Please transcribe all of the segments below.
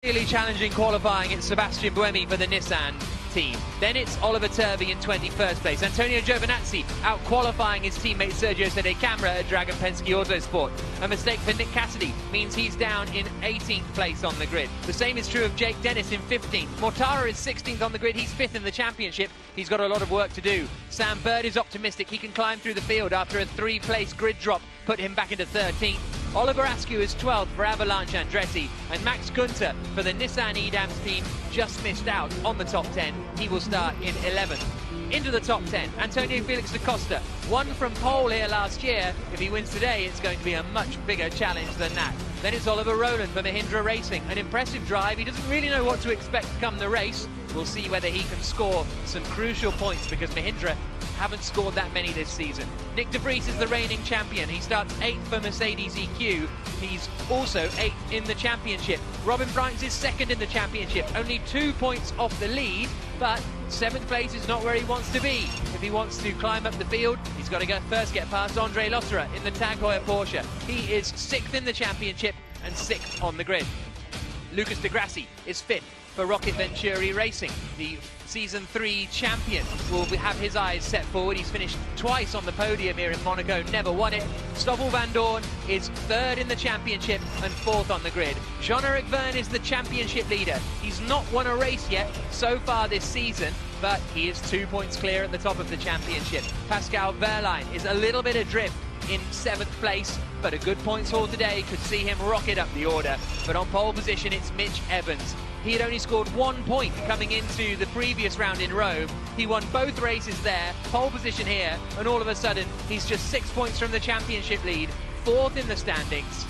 Really challenging qualifying. It's Sebastian Buemi for the Nissan team. Then it's Oliver Turvey in 21st place. Antonio Giovinazzi out qualifying his teammate Sergio Sede Camera at Dragon Penske Autosport. A mistake for Nick Cassidy means he's down in 18th place on the grid. The same is true of Jake Dennis in 15th. Mortara is 16th on the grid. He's 5th in the championship. He's got a lot of work to do. Sam Bird is optimistic. He can climb through the field after a 3-place grid drop put him back into 13th. Oliver Askew is 12th for Avalanche Andretti, and Max Günther for the Nissan Edams team just missed out on the top 10. He will start in 11th. Into the top 10, Antonio Felix da Costa, won from pole here last year. If he wins today, it's going to be a much bigger challenge than that. Then it's Oliver Rowland for Mahindra Racing. An impressive drive. He doesn't really know what to expect come the race. We'll see whether he can score some crucial points, because Mahindra haven't scored that many this season. Nick De Vries is the reigning champion. He starts 8th for Mercedes EQ. He's also 8th in the championship. Robin Freins is 2nd in the championship, only 2 points off the lead, but 7th place is not where he wants to be. If he wants to climb up the field, he's got to first get past Andre Lotterer in the Tag Heuer Porsche. He is 6th in the championship and 6th on the grid. Lucas Di Grassi is 5th for Rocket Venturi Racing. The Season 3 champion will have his eyes set forward. He's finished twice on the podium here in Monaco, never won it. Stoffel van Dorn is 3rd in the championship and 4th on the grid. Jean-Eric Verne is the championship leader. He's not won a race yet so far this season, but he is 2 points clear at the top of the championship. Pascal Wehrlein is a little bit adrift in 7th place, but a good points haul today could see him rocket up the order. But on pole position, it's Mitch Evans. He had only scored 1 point coming into the previous round in Rome. He won both races there, pole position here, and all of a sudden, he's just 6 points from the championship lead, 4th in the standings.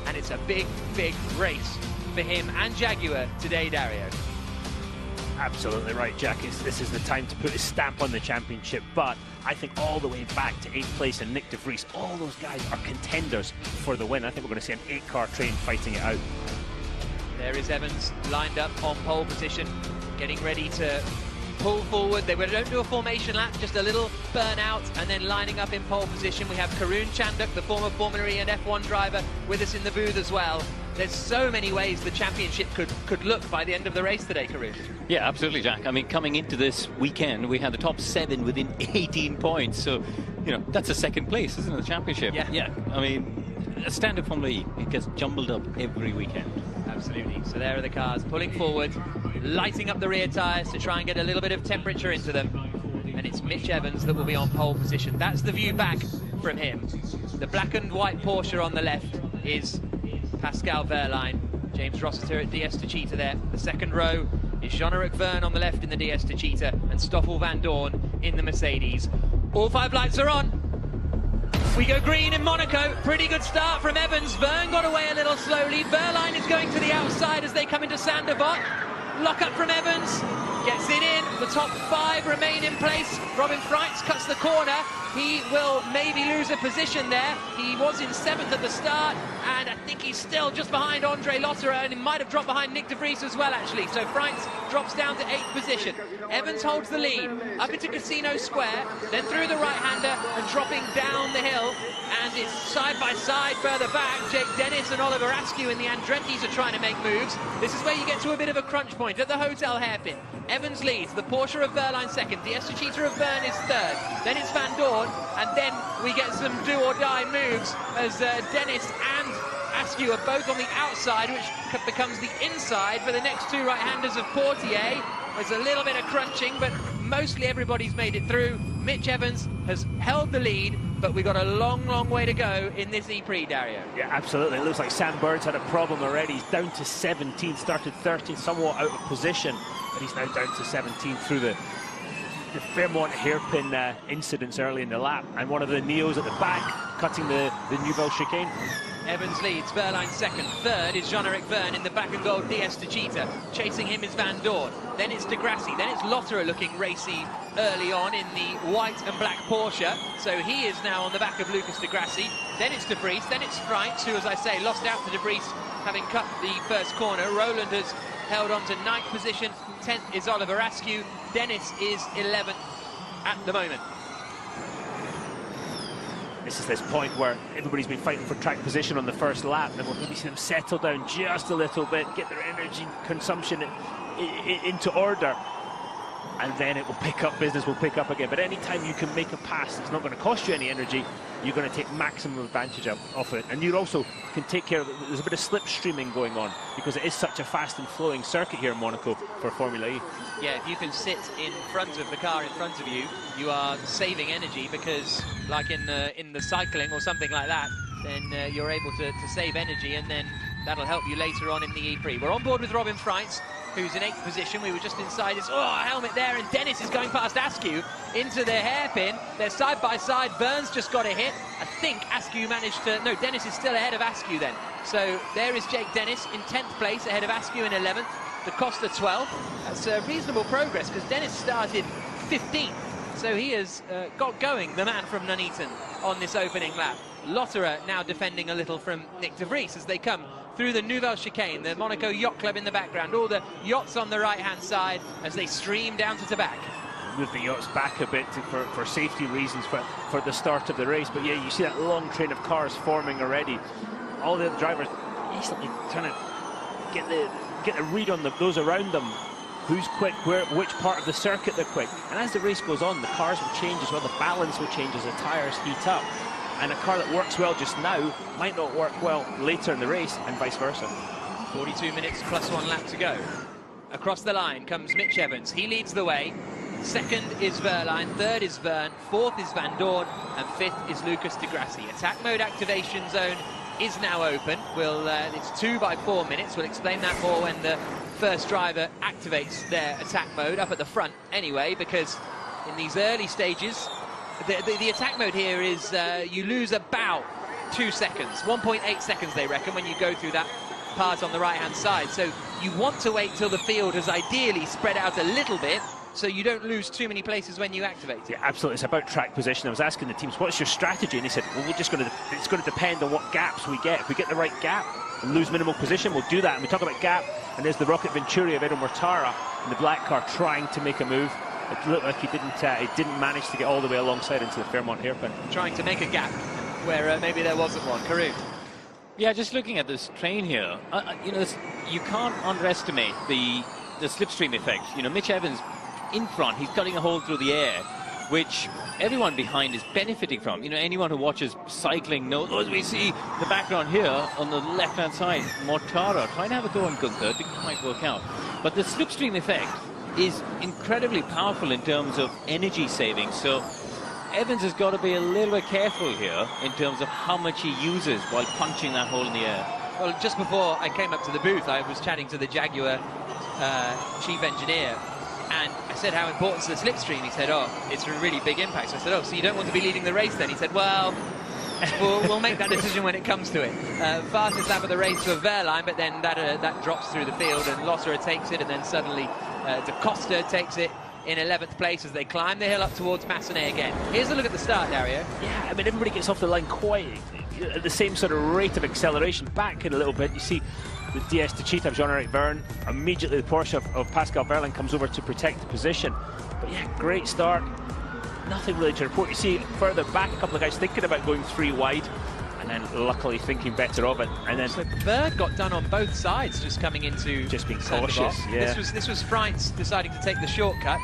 And it's a big, big race for him and Jaguar today, Dario. Absolutely right, Jack. This is the time to put his stamp on the championship, but I think all the way back to 8th place and Nick De Vries, all those guys are contenders for the win. I think we're going to see an 8-car train fighting it out. There is Evans lined up on pole position, getting ready to pull forward. They don't do a formation lap, just a little burnout, and then lining up in pole position. We have Karun Chanduk, the former Formula E and F1 driver, with us in the booth as well. There's so many ways the championship could look by the end of the race today, Karun. Yeah, absolutely, Jack. I mean, coming into this weekend, we had the top 7 within 18 points. So, you know, that's a 2nd place, isn't it, the championship? Yeah. I mean, a standard Formula E, it gets jumbled up every weekend. Absolutely. So there are the cars pulling forward, lighting up the rear tyres to try and get a little bit of temperature into them. And it's Mitch Evans that will be on pole position. That's the view back from him. The black and white Porsche on the left is Pascal Wehrlein. James Rossiter at DS Techeetah there. The second row is Jean-Eric Verne on the left in the DS Techeetah and Stoffel van Dorn in the Mercedes. All 5 lights are on. We go green in Monaco. Pretty good start from Evans. Verne got away a little slowly. Wehrlein is going to the outside as they come into Sandoval. Lock up from Evans. Gets it in. The top 5 remain in place. Robin Freins cuts the corner. He will maybe lose a position there. He was in 7th at the start, and I think he's still just behind Andre Lotterer, and he might have dropped behind Nick De Vries as well, actually. So Freins drops down to 8th position. Evans holds the lead up into Casino Square, then through the right-hander and dropping down the hill. And it's side by side further back. Jake Dennis and Oliver Askew in the Andrettis are trying to make moves. This is where you get to a bit of a crunch point at the hotel hairpin. Evans leads, the Porsche of Wehrlein 2nd, the Techeetah of Verne is 3rd, then it's Van Dorn, and then we get some do-or-die moves as Dennis and Askew are both on the outside, which becomes the inside for the next 2 right-handers of Portier. There's a little bit of crunching, but mostly everybody's made it through. Mitch Evans has held the lead, but we've got a long, long way to go in this E-Prix, Dario. Yeah, absolutely. It looks like Sam Bird's had a problem already. He's down to 17, started 13, somewhat out of position, but he's now down to 17 through the Fairmont hairpin incidents early in the lap, and one of the Neos at the back cutting the Nouvelle chicane. Evans leads, Wehrlein 2nd. 3rd is Jean-Eric Verne in the black and gold DS Techeetah. Chasing him is Van Dorn. Then it's De Grassi. Then it's Lotterer looking racy early on in the white and black Porsche. So he is now on the back of Lucas De Grassi. Then it's De Vries. Then it's Freins, who, as I say, lost out to De Vries having cut the first corner. Rowland has held on to 9th position. 10th is Oliver Askew. Dennis is 11th at the moment. this is this point where everybody's been fighting for track position on the first lap, and we'll maybe see them settle down just a little bit, get their energy consumption into order, and then it will pick up, business will pick up again. But anytime you can make a pass that's not going to cost you any energy, you're going to take maximum advantage of it. And you also can take care of it. There's a bit of slipstreaming going on because it is such a fast and flowing circuit here in Monaco for Formula E. Yeah, if you can sit in front of the car in front of you, you are saving energy, because like in the cycling or something like that, then you're able to save energy, and then that'll help you later on in the E-Prix. We're on board with Robin Freitz, who's in 8th position. We were just inside his helmet there, and Dennis is going past Askew into the hairpin. They're side by side. Burns just got a hit. I think Askew managed to... No, Dennis is still ahead of Askew then. So there is Jake Dennis in 10th place, ahead of Askew in 11th. Da Costa 12th. That's reasonable progress, because Dennis started 15th. So he has got going, the man from Nuneaton, on this opening lap. Lotterer now defending a little from Nick de Vries as they come through the Nouvelle Chicane, the Monaco Yacht Club in the background, all the yachts on the right-hand side as they stream down to Tabac. Move the yachts back a bit for safety reasons for the start of the race. But yeah, you see that long train of cars forming already. All the drivers easily trying to get a read on those around them. Who's quick, which part of the circuit they're quick. And as the race goes on, the cars will change as well, the balance will change as the tyres heat up. And a car that works well just now might not work well later in the race, and vice versa. 42 minutes plus 1 lap to go. Across the line comes Mitch Evans. He leads the way. Second is Verline, third is Verne, fourth is Van Dorn, and fifth is Lucas de Grassi. Attack mode activation zone is now open. It's 2 by 4 minutes. We'll explain that more when the first driver activates their attack mode up at the front anyway, because in these early stages, the attack mode here is you lose about 2 seconds, 1.8 seconds they reckon, when you go through that part on the right-hand side. So you want to wait till the field has ideally spread out a little bit, so you don't lose too many places when you activate it. Yeah, absolutely. It's about track position. I was asking the teams, what's your strategy? And they said, well, it's going to depend on what gaps we get. If we get the right gap and lose minimal position, we'll do that. And we talk about gap, and there's the Rocket Venturi of Edo Mortara in the black car trying to make a move. It looked like he didn't manage to get all the way alongside into the Fairmont hairpin. Trying to make a gap where maybe there wasn't one. Karun. Yeah, just looking at this train here, you can't underestimate the slipstream effect. You know, Mitch Evans in front, he's cutting a hole through the air, which everyone behind is benefiting from. You know, anyone who watches cycling knows, as we see the background here on the left-hand side, Mortara trying to have a go on Gunther, didn't quite work out. But the slipstream effect is incredibly powerful in terms of energy saving. So Evans has got to be a little bit careful here in terms of how much he uses while punching that hole in the air. Well, just before I came up to the booth, I was chatting to the Jaguar chief engineer, and I said, how important is the slipstream? He said, oh, it's a really big impact. So I said, oh, so you don't want to be leading the race then? He said, well, we'll make that decision when it comes to it. Fastest lap of the race for Verline, but then that drops through the field, and Lotterer takes it, and then suddenly Da Costa takes it in 11th place as they climb the hill up towards Massenet again. Here's a look at the start, Dario. Yeah, I mean, everybody gets off the line quite at the same sort of rate of acceleration. Back in a little bit, you see the DS de Cheetah of Jean-Eric Verne. Immediately the Porsche of Pascal Wehrlein comes over to protect the position. But yeah, great start. Nothing really to report. You see further back a couple of guys thinking about going 3 wide, and then luckily thinking better of it. And then so Bird got done on both sides, just coming into just being cautious. Yeah. This was Freitz deciding to take the shortcut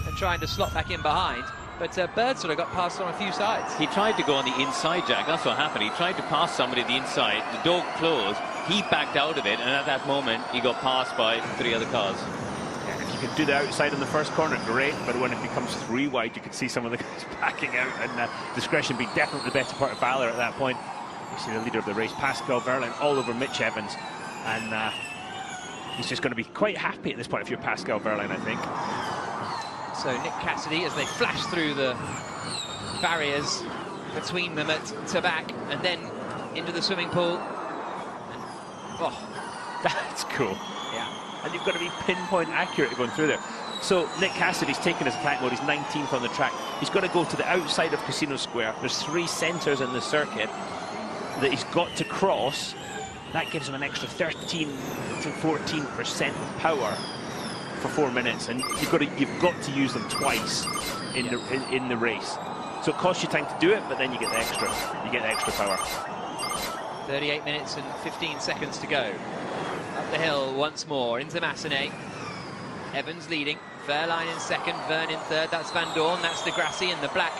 and trying to slot back in behind. But Bird sort of got passed on a few sides. He tried to go on the inside, Jack. That's what happened. He tried to pass somebody the inside. The door closed. He backed out of it, and at that moment, he got passed by 3 other cars. Yeah, if you can do the outside in the first corner, great. But when it becomes 3 wide, you can see some of the guys backing out, and discretion being definitely the better part of valor at that point. You see the leader of the race, Pascal Wehrlein, all over Mitch Evans, and he's just going to be quite happy at this point if you're Pascal Wehrlein, I think. So Nick Cassidy, as they flash through the barriers between them at Tabac and then into the swimming pool. Oh, that's cool. Yeah. And you've got to be pinpoint accurate going through there. So Nick Cassidy's taken his attack mode. He's 19th on the track. He's got to go to the outside of Casino Square. There's 3 centres in the circuit that he's got to cross. That gives him an extra 13 to 14% power for 4 minutes, and you've got to use them twice in the race. So it costs you time to do it, but then you get the extra power. 38 minutes and 15 seconds to go. Up the hill once more into Massenet. Evans leading, Verline in second, Verne in third. That's Van Dorn, that's de Grassi in the black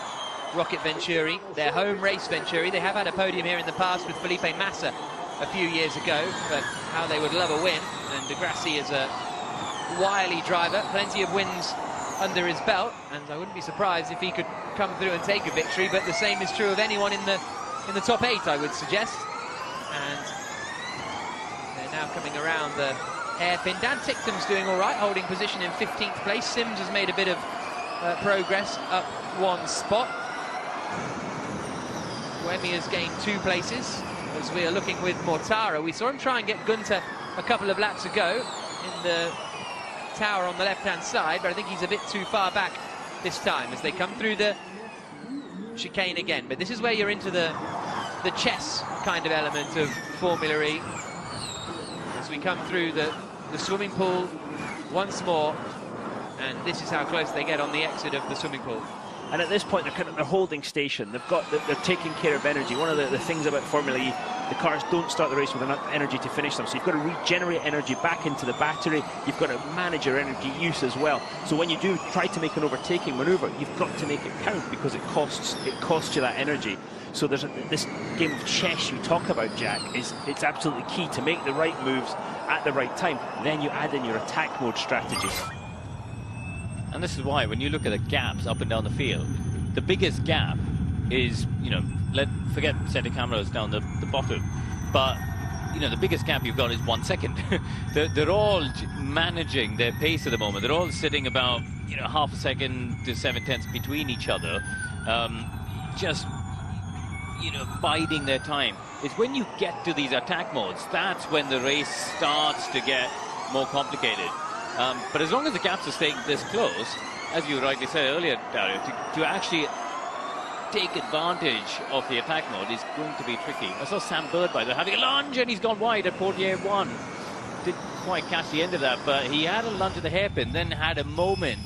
Rocket Venturi, their home race Venturi. They have had a podium here in the past with Felipe Massa a few years ago, but how they would love a win. And de Grassi is a wily driver, plenty of wins under his belt, and I wouldn't be surprised if he could come through and take a victory, but the same is true of anyone in the top 8, I would suggest. And they're now coming around the hairpin. Dan Ticktum's doing all right, holding position in 15th place. Sims has made a bit of progress, up one spot. Buemi has gained 2 places as we are looking with Mortara. We saw him try and get Gunter a couple of laps ago in the tower on the left-hand side, but I think he's a bit too far back this time as they come through the chicane again. But this is where you're into the chess kind of element of Formula E. As we come through the swimming pool once more, and this is how close they get on the exit of the swimming pool. And at this point, they're holding station. They're taking care of energy. One of the things about Formula E, the cars don't start the race with enough energy to finish them. So you've got to regenerate energy back into the battery. You've got to manage your energy use as well. So when you do try to make an overtaking maneuver, you've got to make it count because it costs you that energy. So there's this game of chess you talk about, Jack. It's absolutely key to make the right moves at the right time. Then you add in your attack mode strategy. And this is why, when you look at the gaps up and down the field, the biggest gap is, you know, forget setting cameras down the bottom, but, you know, the biggest gap you've got is 1 second. they're all managing their pace at the moment. They're all sitting about, you know, half a second to 7/10 between each other, just, you know, biding their time. It's when you get to these attack modes, that's when the race starts to get more complicated. But as long as the gaps are staying this close, as you rightly said earlier, Dario, to actually take advantage of the attack mode is going to be tricky. I saw Sam Bird, by the way, having a lunge, and he's gone wide at Portier 1. Didn't quite catch the end of that, but he had a lunge at the hairpin, then had a moment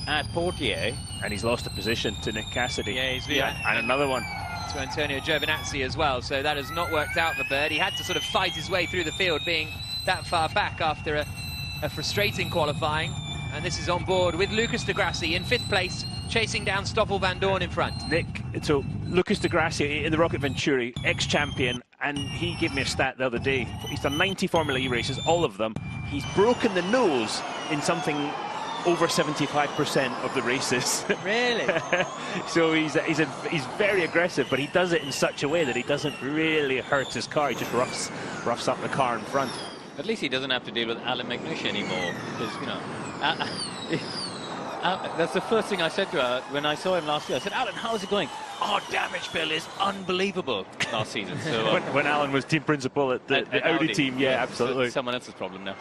at Portier. And he's lost a position to Nick Cassidy. Yeah, and another one to Antonio Giovinazzi as well, so that has not worked out for Bird. He had to sort of fight his way through the field, being that far back after a frustrating qualifying. And this is on board with Lucas de Grassi in 5th place, chasing down Stoffel Van Dorn in front. So Lucas de Grassi in the Rocket Venturi, ex-champion, and he gave me a stat the other day. He's done 90 Formula E races, all of them. He's broken the nose in something over 75% of the races. Really? So he's very aggressive, but he does it in such a way that he doesn't really hurt his car. He just roughs up the car in front. At least he doesn't have to deal with Alan McNish anymore, because, you know, that's the first thing I said to her when I saw him last year. I said, Alan, how's it going? Our damage bill is unbelievable last season. So when Alan was team principal at the Audi team, yeah, absolutely. So someone else's problem now.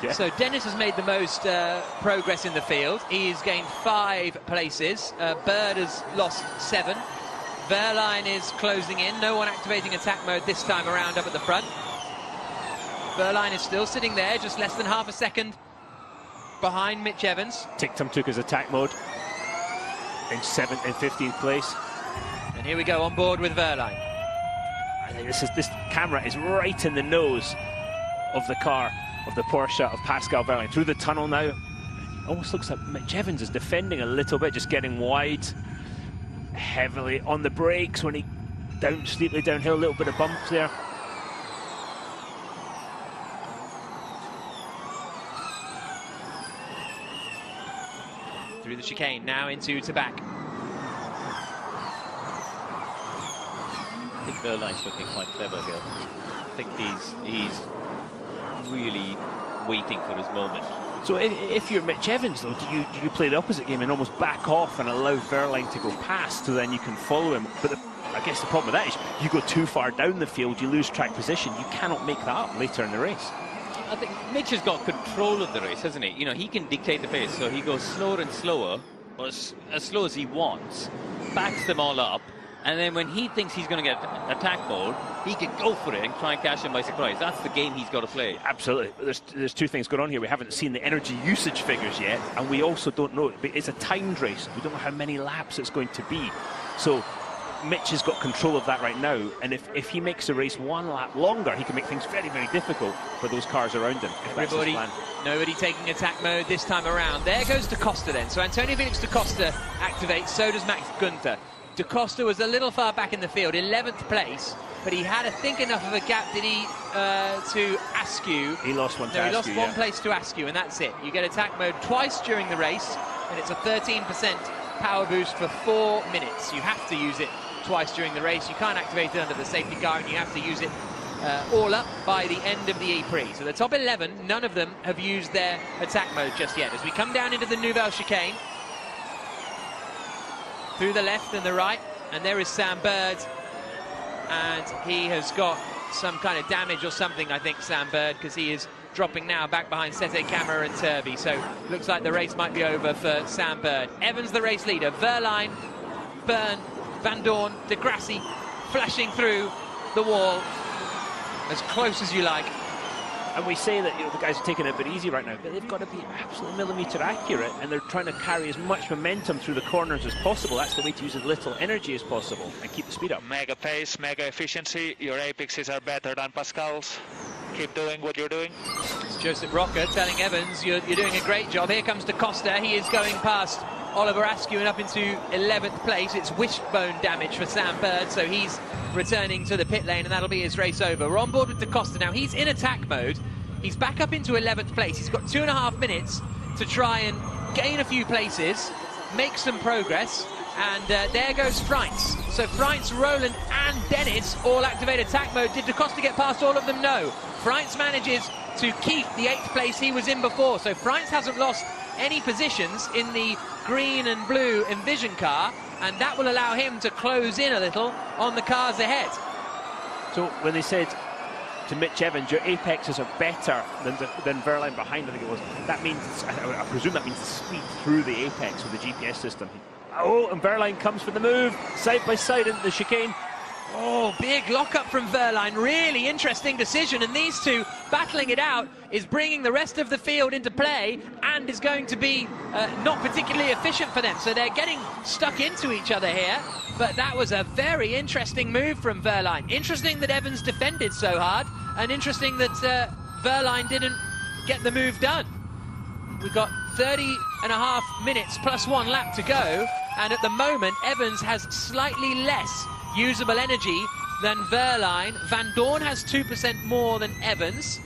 Yeah. So Dennis has made the most progress in the field. He's gained 5 places. Bird has lost 7. Verline is closing in. No one activating attack mode this time around up at the front. Verline is still sitting there, just less than half a second behind Mitch Evans. Ticktum took his attack mode in 15th place. And here we go on board with Verline. I think this camera is right in the nose of the car, of the Porsche of Pascal Verline. Through the tunnel now. It almost looks like Mitch Evans is defending a little bit, just getting wide. Heavily on the brakes when he steeply downhill, a little bit of bumps there. Through the chicane, now into Tabac. I think Verline's looking quite clever here. I think he's really waiting for his moment. So if you're Mitch Evans, though, do you play the opposite game and almost back off and allow Verline to go past so then you can follow him? But I guess the problem with that is you go too far down the field, you lose track position, you cannot make that up later in the race. I think Mitch has got control of the race, hasn't he? You know, he can dictate the pace, so he goes slower and slower, or as slow as he wants, backs them all up, And then when he thinks he's going to get attack mode, he can go for it and try and catch him by surprise. That's the game he's got to play. Absolutely. There's two things going on here. We haven't seen the energy usage figures yet, and we also don't know. It's a timed race. We don't know how many laps it's going to be. So Mitch has got control of that right now, and if he makes the race 1 lap longer, he can make things very, very difficult for those cars around him. Nobody taking attack mode this time around. There goes Da Costa then. So Antonio Felix Da Costa activates, so does Max Gunther. Da Costa was a little far back in the field, 11th place, but he had, I think, enough of a gap, did he, to Askew. He lost one to Askew, he lost one place to Askew, and that's it. You get attack mode twice during the race, and it's a 13% power boost for 4 minutes. You have to use it twice during the race. You can't activate it under the safety car, and you have to use it all up by the end of the E-Prix. So the top 11, none of them have used their attack mode just yet. As we come down into the Nouvelle chicane, through the left and the right, and there is Sam Bird, and he has got some kind of damage or something, I think, Sam Bird, because he is dropping now back behind Sete Camara and Turvey. So looks like the race might be over for Sam Bird. Evans the race leader, Verline, Byrne, Van Dorn, De Grassi flashing through the wall as close as you like. And we say that, you know, the guys are taking it a bit easy right now, but they've got to be absolutely millimetre accurate, and they're trying to carry as much momentum through the corners as possible. That's the way to use as little energy as possible and keep the speed up. Mega pace, mega efficiency. Your apexes are better than Pascal's. Keep doing what you're doing. It's Joseph Rocker telling Evans, you're doing a great job. Here comes Da Costa. He is going past Oliver Askew and up into 11th place. It's wishbone damage for Sam Bird, so he's returning to the pit lane, and that'll be his race over. We're on board with Da Costa now. He's in attack mode. He's back up into 11th place. He's got 2.5 minutes to try and gain a few places, make some progress, and there goes Freitz. So Freitz, Roland and Dennis all activate attack mode. Did Da Costa get past all of them? No. Freitz manages to keep the 8th place he was in before, so Freitz hasn't lost any positions in the green and blue Envision car, and that will allow him to close in a little on the cars ahead. So when they said to Mitch Evans, your apexes are better than Verline behind, I think it was, that means, I presume that means the speed through the apex with the GPS system. Oh, and Verline comes for the move, side by side into the chicane. Oh, big lockup from Verline. Really interesting decision, and these two battling it out is bringing the rest of the field into play and is going to be not particularly efficient for them. So they're getting stuck into each other here, but that was a very interesting move from Verline. Interesting that Evans defended so hard, and interesting that Verline didn't get the move done. We've got 30.5 minutes plus 1 lap to go, and at the moment Evans has slightly less usable energy than Verline. Van Dorn has 2% more than Evans,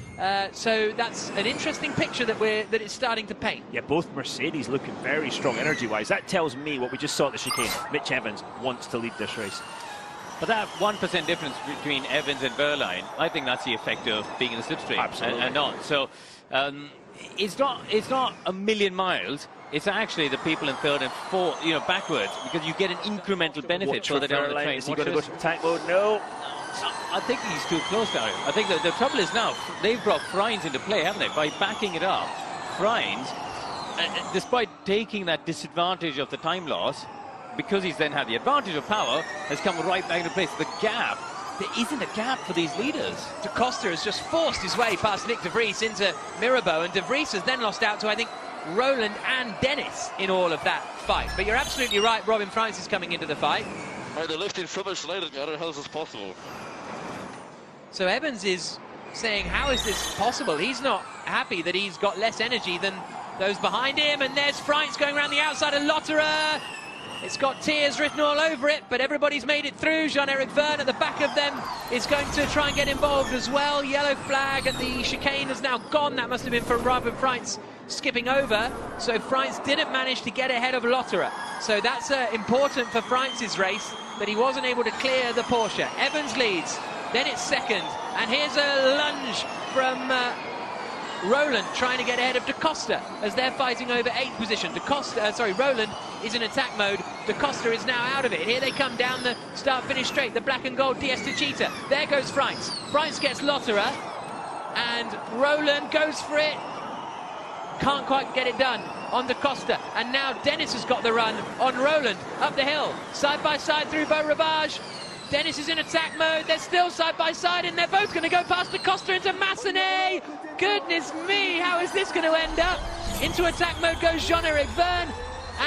so that's an interesting picture that it's starting to paint. Yeah, both Mercedes looking very strong energy-wise. That tells me what we just saw at the chicane. Mitch Evans wants to lead this race. But that 1% difference between Evans and Verline, I think that's the effect of being in the slipstream. Absolutely. And not. So it's not a million miles. It's actually the people in third and fourth, you know, backwards, because you get an incremental benefit for the down the train. Is he going to go to attack mode? No. I think he's too close now. I think the trouble is now they've brought Freins into play, haven't they? By backing it up, Freins, despite taking that disadvantage of the time loss, because he's then had the advantage of power, has come right back into place. The gap, there isn't a gap for these leaders. Da Costa has just forced his way past Nick De Vries into Mirabeau, and De Vries has then lost out to, I think, Roland and Dennis in all of that fight. But you're absolutely right, Robin Freins is coming into the fight. They're lifting so much later than the other hills as possible. So Evans is saying, how is this possible? He's not happy that he's got less energy than those behind him, and there's Freins going around the outside of Lotterer. It's got tears written all over it, but everybody's made it through. Jean-Eric Verne at the back of them is going to try and get involved as well. Yellow flag at the chicane is now gone. That must have been for Robin Freins skipping over. So Freins didn't manage to get ahead of Lotterer. So that's important for Freins' race, that he wasn't able to clear the Porsche. Evans leads, then it's second. And here's a lunge from Roland trying to get ahead of Da Costa as they're fighting over 8th position. Roland is in attack mode. Da Costa is now out of it. Here they come down the start-finish straight. The black and gold DS Techeetah. There goes Freins. Freins gets Lotterer, and Roland goes for it. can't quite get it done on Da Costa. And now Dennis has got the run on Roland up the hill, side by side through Beau Rivage. Dennis is in attack mode. They're still side by side, and they're both going to go past Da Costa into Massenet. Goodness me, how is this going to end up? Into attack mode goes Jean-Eric Vergne,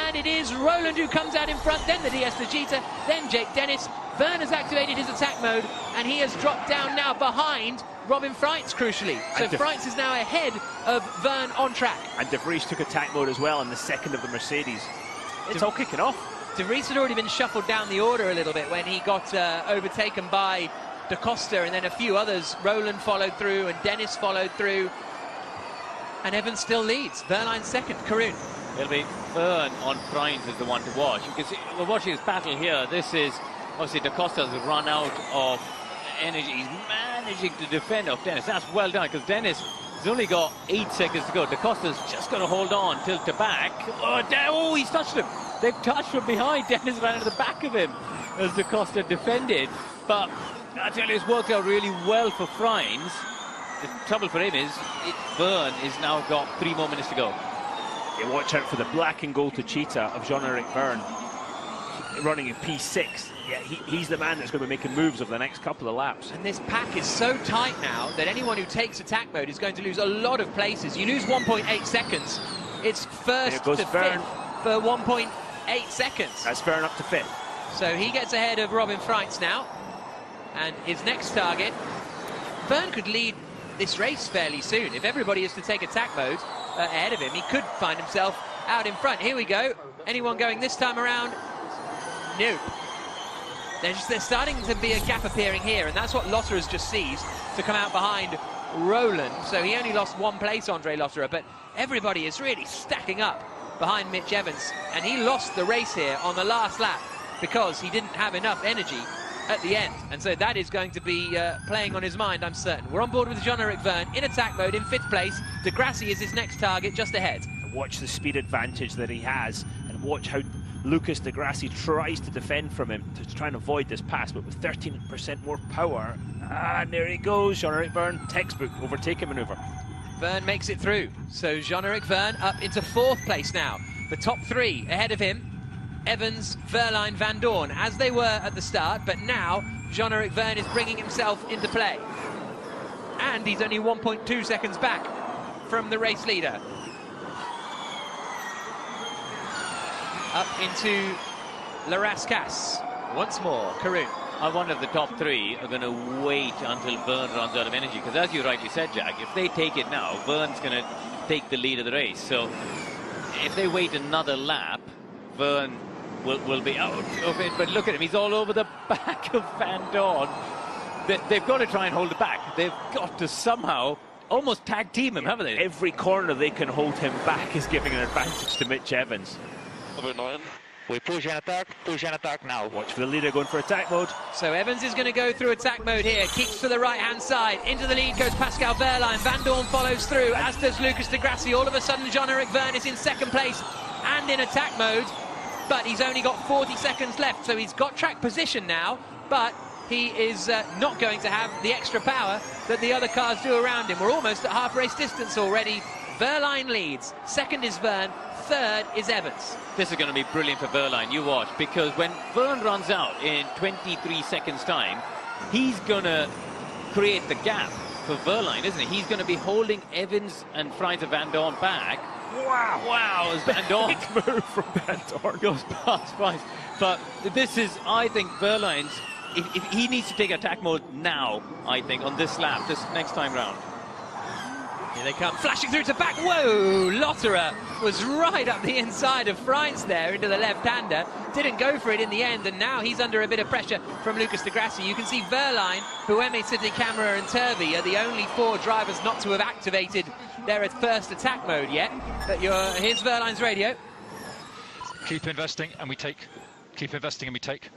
and it is Roland who comes out in front, then the DS Legita, then Jake Dennis. Vergne has activated his attack mode, and he has dropped down now behind Robin Freitz, crucially. So Freitz is now ahead of Vergne on track. And De Vries took attack mode as well in the second of the Mercedes. It's all kicking off. De Vries had already been shuffled down the order a little bit when he got overtaken by Da Costa, and then a few others. Roland followed through, and Dennis followed through. And Evans still leads. Verline's second. Karun. It'll be Vergne on Freitz is the one to watch. You can see, we're watching this battle here. This is, obviously, Da Costa's run out of energy. He's managing to defend off Dennis. That's well done, because Dennis has only got 8 seconds to go. Da Costa's just going to hold on, tilt to back. Oh, he's touched him. They've touched from behind. Dennis ran into the back of him as Da Costa defended. But I tell you, it's worked out really well for Freitz. The trouble for him is, Vergne has now got 3 more minutes to go. Yeah, watch out for the black and gold Techeetah of Jean-Eric Vergne, running in P6. Yeah, he's the man that's going to be making moves over the next couple of laps. And this pack is so tight now that anyone who takes attack mode is going to lose a lot of places. You lose 1.8 seconds. It's first to fifth for 1.8 seconds. That's Vergne up to fifth. So he gets ahead of Robin Freitz now. And his next target, Vergne could lead this race fairly soon. If everybody is to take attack mode ahead of him, he could find himself out in front. Here we go. Anyone going this time around? Nope. There's starting to be a gap appearing here, and that's what Lotterer has just seized to come out behind Roland. So he only lost 1 place, Andre Lotterer, but everybody is really stacking up behind Mitch Evans, and he lost the race here on the last lap because he didn't have enough energy at the end, and so that is going to be playing on his mind, I'm certain. We're on board with Jean-Eric Vergne in attack mode in 5th place. De Grassi is his next target, just ahead. Watch the speed advantage that he has, and watch how Lucas De Grassi tries to defend from him to try and avoid this pass, but with 13% more power. And there he goes, Jean-Eric Vergne, textbook overtaking manoeuvre. Vergne makes it through, so Jean-Eric Vergne up into 4th place now. The top 3 ahead of him, Evans, Verline, Van Dorn, as they were at the start, but now Jean-Eric Vergne is bringing himself into play. And he's only 1.2 seconds back from the race leader. Up into La Rascasse. Once more, Karun. I wonder if the top 3 are going to wait until Vergne runs out of energy, because as you rightly said, Jack, if they take it now, Vergne's going to take the lead of the race. So if they wait another lap, Vergne will be out of it. But look at him, he's all over the back of Van Dorn. They've got to try and hold it back. They've got to somehow almost tag team him, haven't they? Every corner they can hold him back is giving an advantage to Mitch Evans. We push and attack now. Watch for the leader going for attack mode. So Evans is going to go through attack mode here, keeps to the right-hand side. Into the lead goes Pascal Verline. Van Dorn follows through, as does Lucas De Grassi. All of a sudden, Jean-Eric Vergne is in 2nd place and in attack mode, but he's only got 40 seconds left, so he's got track position now, but he is not going to have the extra power that the other cars do around him. We're almost at half race distance already. Verline leads, 2nd is Vergne, 3rd is Evans. This is going to be brilliant for Verline, you watch, because when Vergne runs out in 23 seconds time, he's going to create the gap for Verline, isn't he? He's going to be holding Evans and Freitz and Van Dorn back. Wow, as Van Dorn big move from Van Dorn goes past Freitz. But this is, I think, Verline's, if he needs to take attack mode now, I think, on this lap, this next time round. Here they come, flashing through to back. Whoa, Lotterer was right up the inside of Freitz there into the left-hander. Didn't go for it in the end, and now he's under a bit of pressure from Lucas De Grassi. You can see Verline, Buemi, Sidney Camera and Turvey are the only 4 drivers not to have activated their first attack mode yet. But here's Verline's radio. Keep investing and we take. Keep investing and we take.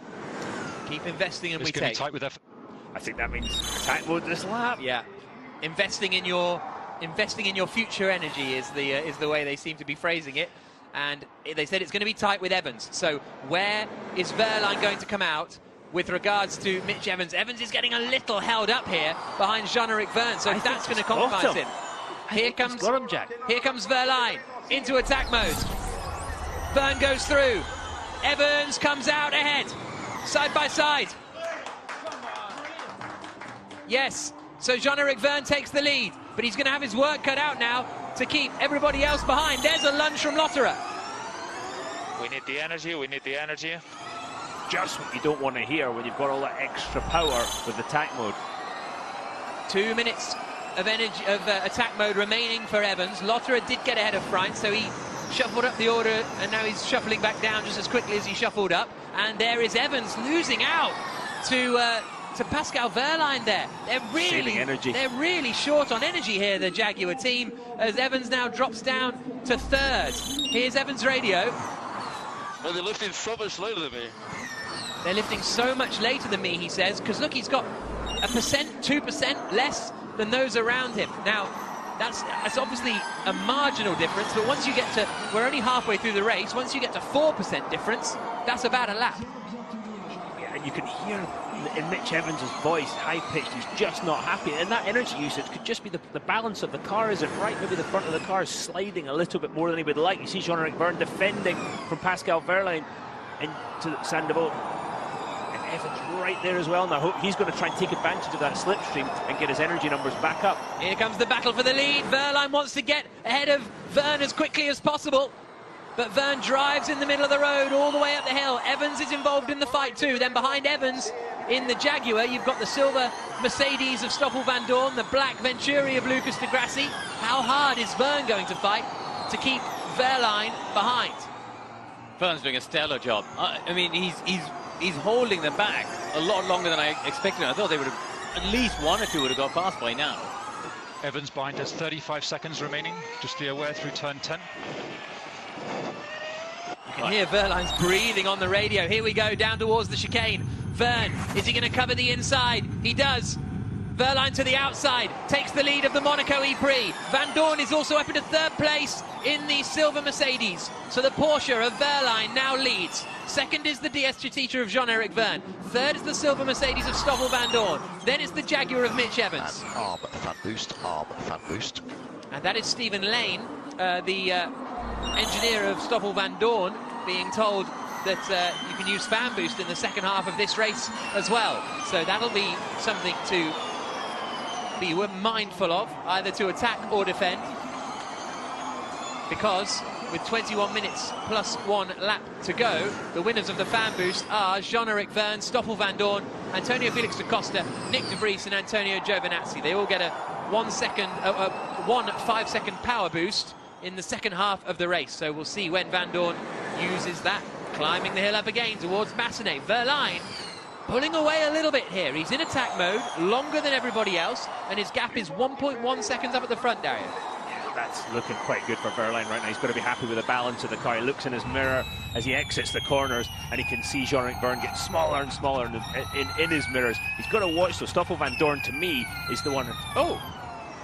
Keep investing and we take. It's tight with effort. I think that means attack mode this lap. Yeah, investing in your future energy is the way they seem to be phrasing it, and they said it's going to be tight with Evans. So where is Verline going to come out with regards to Mitch Evans? Evans is getting a little held up here behind Jean-Eric Vergne, so that's going to compromise him. Here comes, got him, Jack. here comes Verline into attack mode. Verne goes through. Evans comes out ahead, side by side. Yes, so Jean-Eric Verne takes the lead, but he's going to have his work cut out now to keep everybody else behind. There's a lunge from Lotterer. We need the energy, we need the energy. Just what you don't want to hear when you've got all that extra power with attack mode. 2 minutes of energy attack mode remaining for Evans. Lotterer did get ahead of Freins, so he shuffled up the order, and now he's shuffling back down just as quickly as he shuffled up. And there is Evans losing out to Pascal Verline there. They're really short on energy here, the Jaguar team, as Evans now drops down to third. Here's Evans' radio. Well, they're lifting so much later than me. They're lifting so much later than me, he says, because look, he's got 2% less than those around him. Now, that's obviously a marginal difference, but once you get to, we're only halfway through the race, once you get to 4% difference, that's about a lap. Yeah, and you can hear in Mitch Evans' voice, high-pitched, he's just not happy. And that energy usage could just be the balance of the car isn't right. Maybe the front of the car is sliding a little bit more than he would like. You see Jean-Eric Verne defending from Pascal Verline into Sandevaux. And Evans right there as well. Now he's going to try and take advantage of that slipstream and get his energy numbers back up. Here comes the battle for the lead. Verline wants to get ahead of Verne as quickly as possible. But Verne drives in the middle of the road all the way up the hill. Evans is involved in the fight too. Then behind Evans in the Jaguar, you've got the silver Mercedes of Stoffel Vandoorne, the black Venturi of Lucas de Grassi. How hard is Verne going to fight to keep Verline behind? Verne's doing a stellar job. I mean, he's holding them back a lot longer than I expected. I thought they would have, at least one or two would have got past by now. Evans behind us, 35 seconds remaining. Just be aware through turn 10. You can hear Verline's breathing on the radio. Here we go, down towards the chicane. Verne, is he going to cover the inside? He does. Verline to the outside, takes the lead of the Monaco E-Prix. Vandoorne is also up into third place in the silver Mercedes. So the Porsche of Verline now leads. Second is the DS Chitita of Jean-Eric Verne. Third is the silver Mercedes of Stoffel Vandoorne. Then it's the Jaguar of Mitch Evans. And arm fan boost. And that is Stephen Lane, the engineer of Stoffel Vandoorne, being told that you can use fan boost in the second half of this race as well. So that'll be something to be mindful of, either to attack or defend. Because with 21 minutes plus 1 lap to go, the winners of the fan boost are Jean-Eric Verne, Stoffel Vandoorne, Antonio Felix da Costa, Nick de Vries and Antonio Giovinazzi. They all get a 1 5-second power boost in the second half of the race. So we'll see when Vandoorne uses that. Climbing the hill up again towards Massenet. Verline pulling away a little bit here. He's in attack mode, longer than everybody else, and his gap is 1.1 seconds up at the front, Dario. Yeah, that's looking quite good for Verline right now. He's got to be happy with the balance of the car. He looks in his mirror as he exits the corners, and he can see Jean-Eric Verne get smaller and smaller in his mirrors. He's got to watch, so Stoffel Vandoorne, to me, is the one... Oh!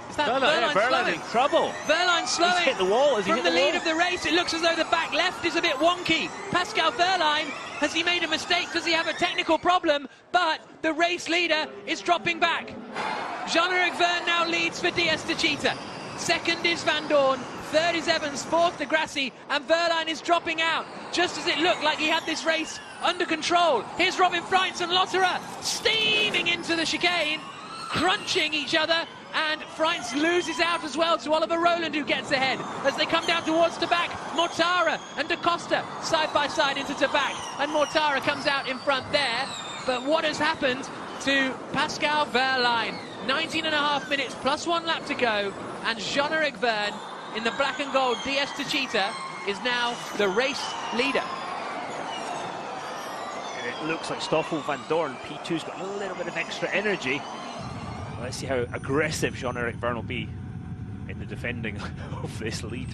Is that Verline in trouble? Verline slowing. He's hit the wall. From the lead of the race, it looks as though the back left is a bit wonky. Pascal Verline, has he made a mistake? Does he have a technical problem? But the race leader is dropping back. Jean-Eric Verne now leads for DS Chitita. Second is Vandoorne. Third is Evans. Fourth, de Grassi. And Verline is dropping out, just as it looked like he had this race under control. Here's Robin Freins and Lotterer steaming into the chicane, crunching each other. And Freins loses out as well to Oliver Rowland, who gets ahead as they come down towards Tabac. Mortara and da Costa side by side into Tabac, and Mortara comes out in front there. But what has happened to Pascal Verline? 19.5 minutes plus 1 lap to go, and Jean-Eric Verne in the black and gold DS Chitita is now the race leader. And it looks like Stoffel Vandoorne, P2's got a little bit of extra energy. Let's see how aggressive Jean-Eric Verne will be in the defending of this lead.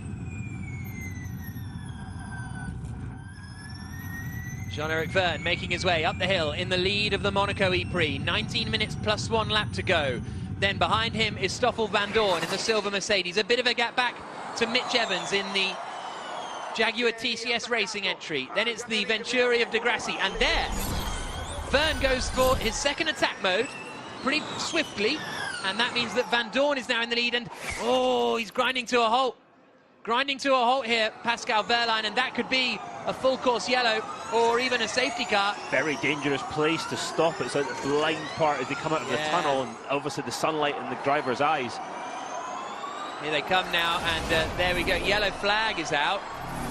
Jean-Eric Verne making his way up the hill in the lead of the Monaco E-Prix. 19 minutes plus 1 lap to go. Then behind him is Stoffel Vandoorne in the silver Mercedes. A bit of a gap back to Mitch Evans in the Jaguar TCS Racing entry. Then it's the Venturi of de Grassi. And there, Verne goes for his second attack mode pretty swiftly, And that means that Van Dorn is now in the lead, and oh, he's grinding to a halt. Grinding to a halt here, Pascal Wehrlein, and that could be a full course yellow or even a safety car. Very dangerous place to stop. It's at the blind part as they come out of the tunnel, and obviously the sunlight in the driver's eyes. Here they come now, and there we go. Yellow flag is out,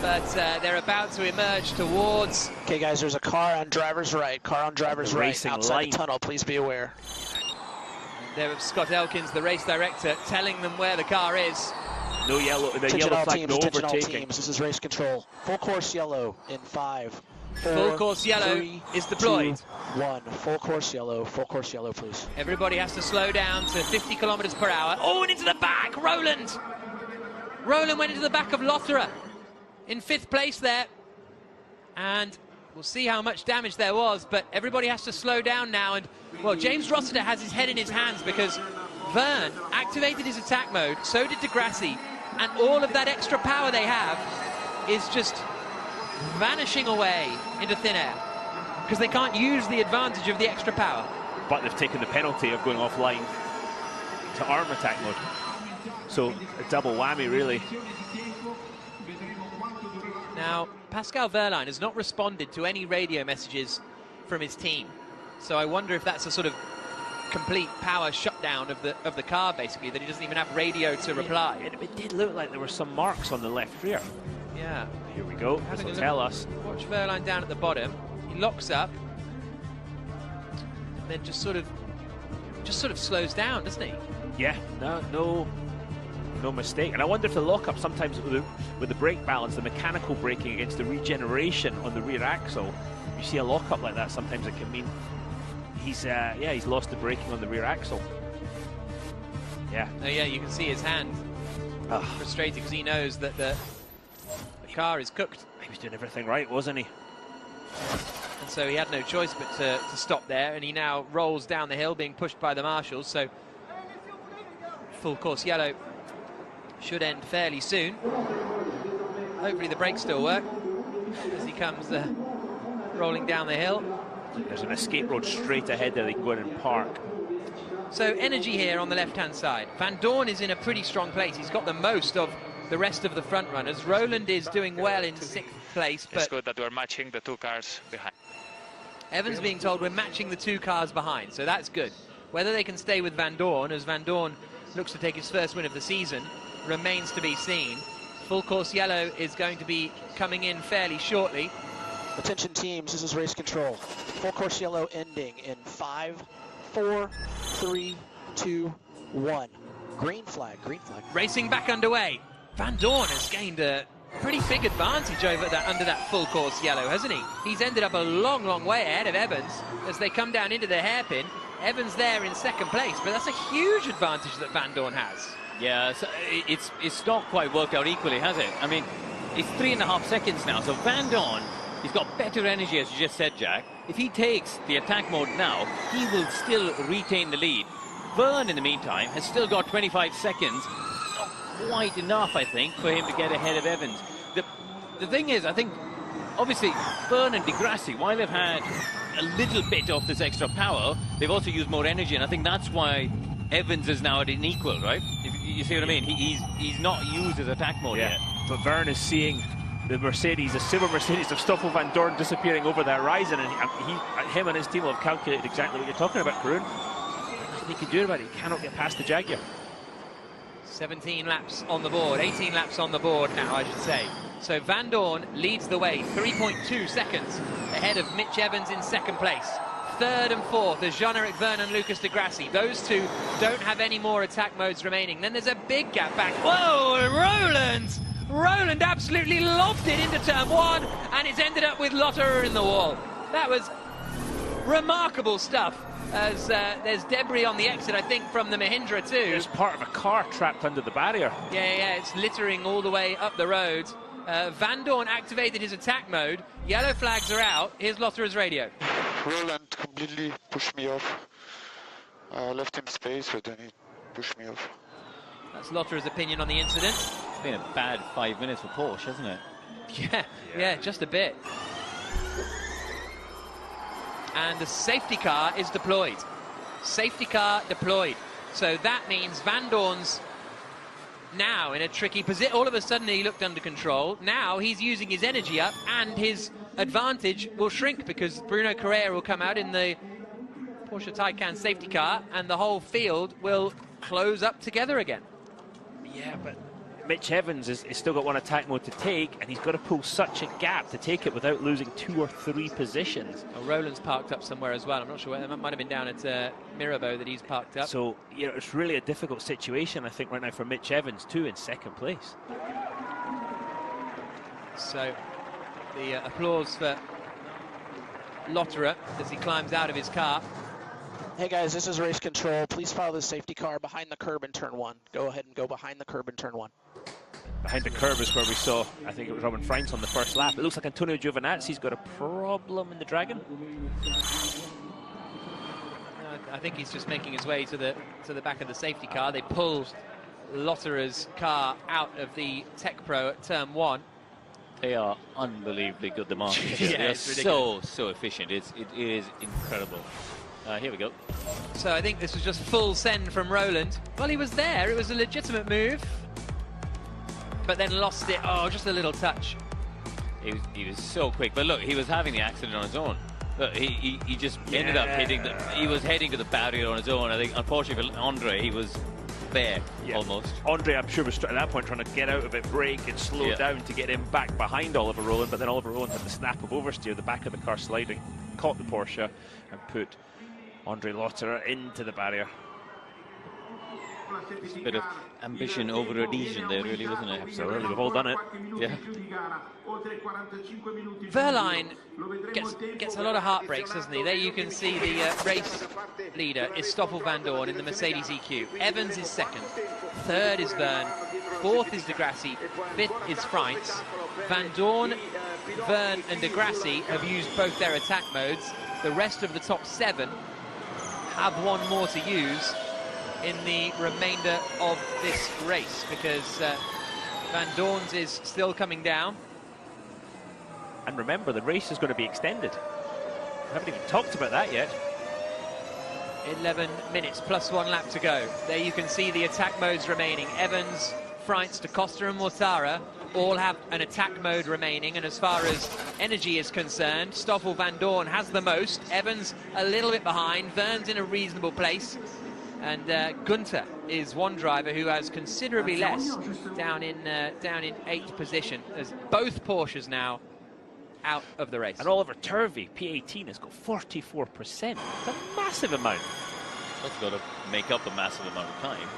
but they're about to emerge towards... Okay, guys, there's a car on driver's right. Car on driver's right outside the tunnel. Please be aware. There was Scott Elkins, the race director, telling them where the car is. No yellow, the yellow flag, no overtaking. This is race control. Full course yellow in 5, 4, full course yellow 3, is deployed. 2, 1. Full course yellow, please. Everybody has to slow down to 50 kilometers per hour. Oh, and into the back, Roland! Roland went into the back of Lotterer in 5th place there. And we'll see how much damage there was, but everybody has to slow down now. And, well, James Rossiter has his head in his hands because Verne activated his attack mode, so did Degrassi, and all of that extra power they have is just vanishing away into thin air because they can't use the advantage of the extra power. But they've taken the penalty of going offline to arm attack mode. So a double whammy, really. Now, Pascal Wehrlein has not responded to any radio messages from his team. So I wonder if that's a sort of complete power shutdown of the car, basically, that he doesn't even have radio to reply. It did look like there were some marks on the left rear. Yeah. Here we go. This will tell us. Watch Wehrlein down at the bottom. He locks up, and then just sort of slows down, doesn't he? Yeah. No mistake. And I wonder if the lockup sometimes with the brake balance, the mechanical braking against the regeneration on the rear axle, you see a lockup like that, sometimes it can mean he's lost the braking on the rear axle. Yeah. Oh yeah, you can see his hand. Frustrated because he knows that the car is cooked. He was doing everything right, wasn't he? And so he had no choice but to stop there, and he now rolls down the hill being pushed by the marshals. So full course yellow should end fairly soon. Hopefully the brakes still work as he comes rolling down the hill. There's an escape road straight ahead there they can go in and park. So energy here on the left-hand side. Van Dorn is in a pretty strong place. He's got the most of the rest of the front runners. Roland is doing well in 6th place, but it's good that we're matching the 2 cars behind. Evans being told we're matching the 2 cars behind, so that's good. Whether they can stay with Van Dorn, as Van Dorn looks to take his first win of the season, remains to be seen. Full course yellow is going to be coming in fairly shortly. Attention teams, this is race control. Full course yellow ending in 5, 4, 3, 2, 1. Green flag, green flag. Racing back underway. Van Dorn has gained a pretty big advantage over under that full course yellow, hasn't he? He's ended up a long, long way ahead of Evans as they come down into the hairpin. Evans there in 2nd place, but that's a huge advantage that Van Dorn has. Yeah, so it's not quite worked out equally, has it? I mean, it's 3.5 seconds now, so Van Dorn, he's got better energy, as you just said, Jack. If he takes the attack mode now, he will still retain the lead. Verne, in the meantime, has still got 25 seconds. Not quite enough, I think, for him to get ahead of Evans. The thing is, I think, obviously, Verne and Degrassi, while they've had a little bit of this extra power, they've also used more energy, and I think that's why Evans is now at an equal, right? If you see what I mean? He's not used his attack mode yet. But Verne is seeing the Mercedes, the silver Mercedes of Stoffel Van Dorn disappearing over the horizon, and him and his team will have calculated exactly what you're talking about, Karun. Nothing he can do about it. He cannot get past the Jaguar. 17 laps on the board, 18 laps on the board now, I should say. So Van Dorn leads the way, 3.2 seconds ahead of Mitch Evans in 2nd place. 3rd and 4th are Jean-Eric Verne and Lucas Degrassi. Those 2 don't have any more attack modes remaining. Then there's a big gap back. Whoa, Roland absolutely lobbed it into turn 1, and it's ended up with Lotterer in the wall. That was remarkable stuff, as there's debris on the exit, I think, from the Mahindra too. There's part of a car trapped under the barrier. Yeah, it's littering all the way up the road. Van Dorn activated his attack mode. Yellow flags are out. Here's Lotterer's radio. Roland completely pushed me off. I left him space, but then he pushed me off. That's Lotterer's opinion on the incident. It's been a bad 5 minutes for Porsche, hasn't it? Yeah, just a bit. And the safety car is deployed. Safety car deployed. So that means Van Doorn's now in a tricky position. All of a sudden he looked under control. Now he's using his energy up, and his advantage will shrink because Bruno Carrera will come out in the Porsche Taycan safety car, and the whole field will close up together again. Yeah, but Mitch Evans has still got one attack mode to take, and he's got to pull such a gap to take it without losing 2 or 3 positions. Oh, Roland's parked up somewhere as well. I'm not sure where. It might have been down at Mirabeau that he's parked up. So, you know, it's really a difficult situation, I think, right now for Mitch Evans, too, in second place. So, the applause for Lotterer as he climbs out of his car. Hey guys, this is race control. Please follow the safety car behind the curb in turn 1. Go ahead and go behind the curb in turn 1. Behind the curve is where we saw, I think it was Robin Freins on the first lap. It looks like Antonio Giovinazzi's got a problem in the Dragon. I think he's just making his way to the back of the safety car. They pulled Lotterer's car out of the Tech Pro at turn 1. They are unbelievably good, the markers. Yeah, They're it's so efficient. It is incredible. Here we go. So I think this was just full send from Roland. Well, he was there. It was a legitimate move. But then lost it. Oh, just a little touch. He was so quick. But look, he was having the accident on his own. Look, he just ended up hitting he was heading to the barrier on his own. I think, unfortunately for Andre, he was there almost. Andre, I'm sure, was at that point trying to get out of it, brake and slow down to get him back behind Oliver Rowland, but then Oliver Rowland had the snap of oversteer, the back of the car sliding, caught the Porsche and put Andre Lotterer into the barrier. It's a bit of ambition over adhesion there, really, wasn't it? Absolutely, we've all done it. Yeah. Verline gets a lot of heartbreaks, doesn't he? There you can see the race leader is Stoffel Vandoorne in the Mercedes EQ. Evans is second. Third is Verne. Fourth is De Grassi. Fifth is Freins. Vandoorne, Verne and De Grassi have used both their attack modes. The rest of the top 7 have one more to use in the remainder of this race, because Vandoorne's is still coming down. And remember, the race is going to be extended. We haven't even talked about that yet. 11 minutes plus 1 lap to go. There you can see the attack modes remaining. Evans, Freins, Da Costa and Mortara all have an attack mode remaining, and as far as energy is concerned, Stoffel Vandoorne has the most. Evans a little bit behind. Verne's in a reasonable place. And Gunther is one driver who has considerably less, down in 8th position, as both Porsches now out of the race. And Oliver Turvey, P18, has got 44%. It's a massive amount. That's got to make up a massive amount of time.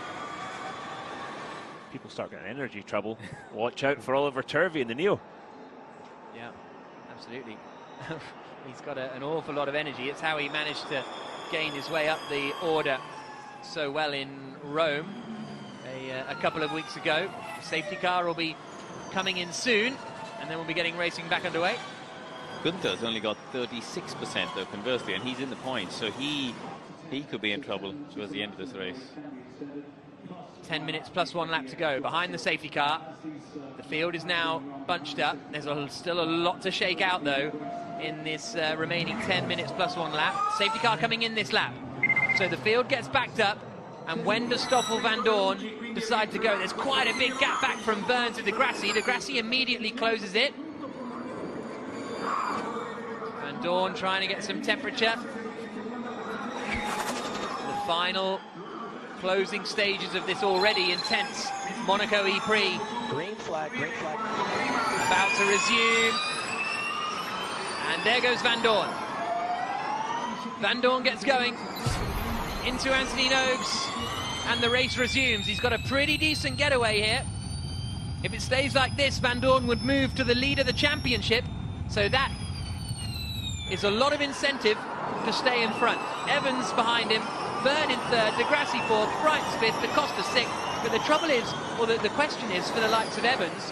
People start getting energy trouble. Watch out for Oliver Turvey in the Neo. Yeah, absolutely. He's got an awful lot of energy. It's how he managed to gain his way up the order so well in Rome a couple of weeks ago. The safety car will be coming in soon, and then we'll be getting racing back underway. Gunther's only got 36% though, conversely, and he's in the points, so he could be in trouble towards the end of this race. 10 minutes plus 1 lap to go behind the safety car. The field is now bunched up. There's still a lot to shake out though in this remaining 10 minutes plus 1 lap. Safety car coming in this lap. So the field gets backed up, and when does Stoffel Vandoorne decide to go? There's quite a big gap back from Verne to De Grassi. De Grassi immediately closes it. Vandoorne trying to get some temperature. The final closing stages of this already intense Monaco E-Prix. Green flag, green flag. About to resume. And there goes Vandoorne. Vandoorne gets going into Anthony Nogues, and the race resumes. He's got a pretty decent getaway here. If it stays like this, Vandoorne would move to the lead of the championship, so that is a lot of incentive to stay in front. Evans behind him, Verne in third, De Grassi fourth, Freins fifth, Da Costa sixth. But the trouble is, or the question is for the likes of Evans,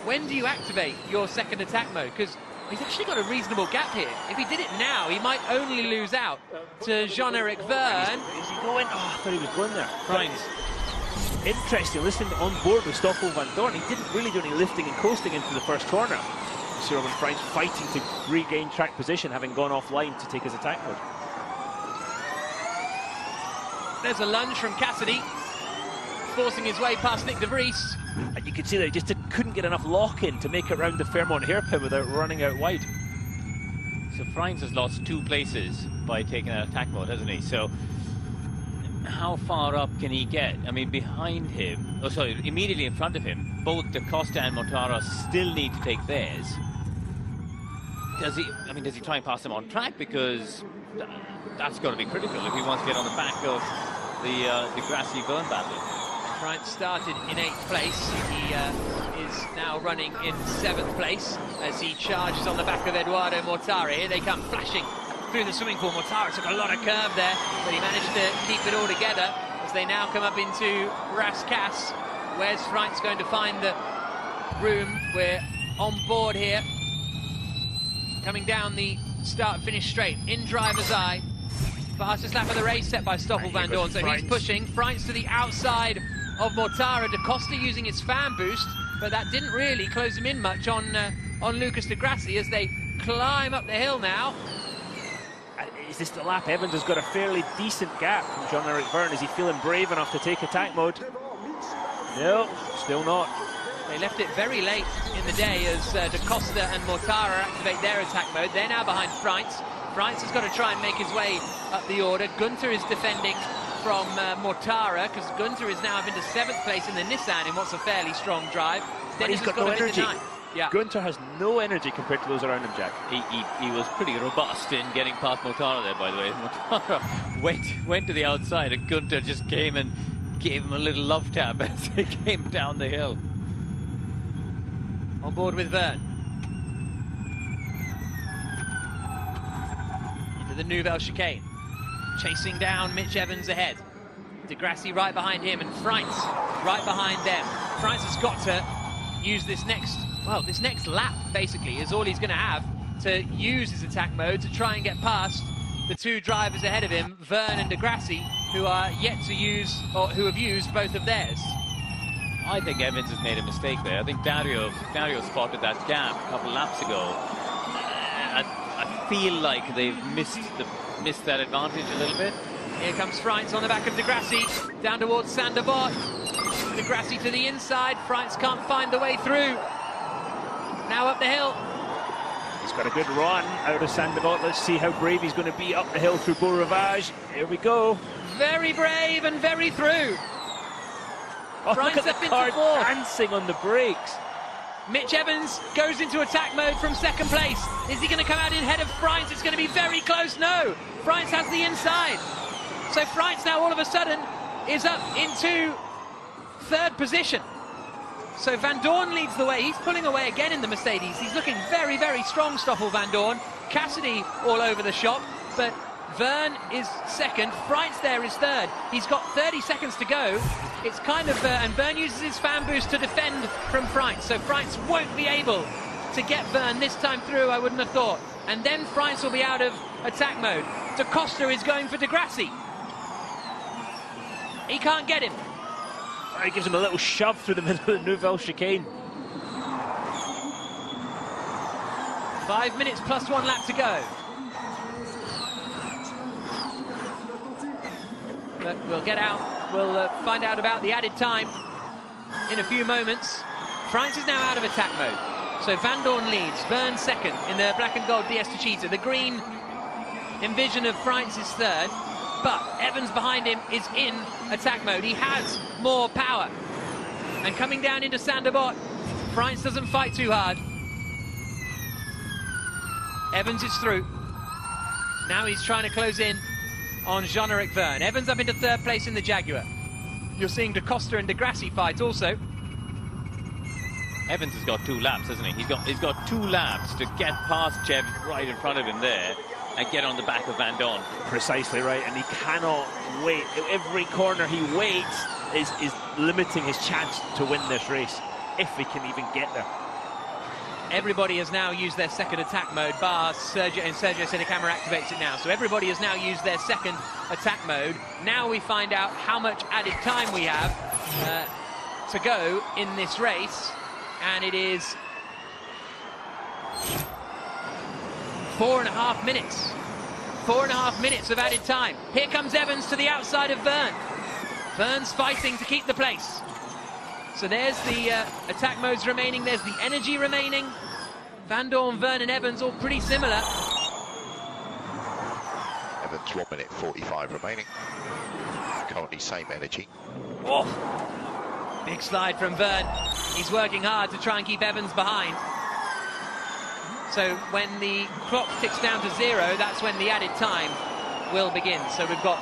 when do you activate your second attack mode? Because he's actually got a reasonable gap here. If he did it now, he might only lose out to Jean-Eric Verne. Is he going? Oh, I thought he was going there. Freins. Interesting, listening on board with Stoffel Vandoorne. He didn't really do any lifting and coasting into the first corner. See Robin Freins fighting to regain track position, having gone offline to take his attack mode. There's a lunge from Cassidy, forcing his way past Nick de Vries. And you can see that he just couldn't get enough lock-in to make it round the Fairmont hairpin without running out wide. So Frines has lost 2 places by taking out attack mode, hasn't he? So how far up can he get? I mean, behind him, oh sorry, immediately in front of him, both Da Costa and Mortara still need to take theirs. Does he try and pass them on track? Because that's got to be critical if he wants to get on the back of the grassy burn battle. Frines started in 8th place. He is now running in 7th place as he charges on the back of Eduardo Mortara. Here they come flashing through the swimming pool. Mortara took a lot of curve there, but he managed to keep it all together as they now come up into Ras Kass. Where's Frines going to find the room? We're on board here. Coming down the start-finish straight in driver's eye. Fastest lap of the race set by Stoffel Van Dorn, so he's pushing. Frines to the outside of Mortara. Da Costa using his fan boost, but that didn't really close him in much on Lucas di Grassi as they climb up the hill now. Is this the lap? Evans has got a fairly decent gap from Jean-Eric Vergne. Is he feeling brave enough to take attack mode? No, still not. They left it very late in the day as Da Costa and Mortara activate their attack mode. They're now behind Frines. Frines has got to try and make his way up the order. Gunther is defending from Mortara because Gunther is now up into 7th place in the Nissan in what's a fairly strong drive. But he's got no energy. Yeah. Gunther has no energy compared to those around him, Jack. He was pretty robust in getting past Mortara there, by the way. Mortara went to the outside and Gunther just came and gave him a little love tap as they came down the hill. On board with Vergne. Into the Nouvelle chicane. Chasing down Mitch Evans ahead. De Grassi right behind him and Frines right behind them. Frines has got to use this next lap, basically, is all he's going to have to use his attack mode to try and get past the 2 drivers ahead of him, Vergne and De Grassi, who are yet to use, or who have used both of theirs. I think Evans has made a mistake there. I think Dario spotted that gap a couple laps ago. I feel like they've missed that advantage a little bit. Here comes Frines on the back of De Grassi, down towards Sainte Devote. De Grassi to the inside, Frines can't find the way through. Now up the hill. He's got a good run out of Sainte Devote. Let's see how brave he's going to be up the hill through Beau Rivage. Here we go. Very brave and very through. Oh, look at the car dancing on the brakes. Mitch Evans goes into attack mode from 2nd place. Is he going to come out in ahead of Frines? It's going to be very close. No, Frines has the inside. So Frines now all of a sudden is up into 3rd position. So Van Dorn leads the way. He's pulling away again in the Mercedes. He's looking very, very strong, Stoffel Van Dorn. Cassidy all over the shop, but Vergne is 2nd. Frines there is 3rd. He's got 30 seconds to go. It's kind of, and Vergne uses his fan boost to defend from Frines. So Frines won't be able to get Vergne this time through, I wouldn't have thought. And then Frines will be out of attack mode. Da Costa is going for De Grassi. He can't get him. He gives him a little shove through the middle of the Nouvelle chicane. 5 minutes plus 1 lap to go. But we'll get out, we'll find out about the added time in a few moments. Frines is now out of attack mode. So Van Dorn leads, Vergne 2nd in the black and gold DS Techeetah. The green Envision of Frines is 3rd, but Evans behind him is in attack mode. He has more power. And coming down into Sainte Devote, Frines doesn't fight too hard. Evans is through. Now he's trying to close in on Jean-Eric Vergne. Evans up into 3rd place in the Jaguar. You're seeing Da Costa and De Grassi fight also. Evans has got 2 laps, hasn't he? He's got 2 laps to get past Chev right in front of him there and get on the back of Van Dorn. Precisely right, and he cannot wait. Every corner he waits is limiting his chance to win this race, if he can even get there. Everybody has now used their 2nd attack mode, bar Sergio, and Sergio said the camera activates it now. So everybody has now used their 2nd attack mode. Now we find out how much added time we have to go in this race. And it is 4.5 minutes. 4.5 minutes of added time. Here comes Evans to the outside of Verne. Verne's fighting to keep the place. So there's the attack modes remaining, there's the energy remaining. Van Dorn, Verne and Evans all pretty similar. Evans 1 minute 45 remaining. Currently same energy. Oh. Big slide from Verne. He's working hard to try and keep Evans behind. So when the clock ticks down to 0, that's when the added time will begin. So we've got,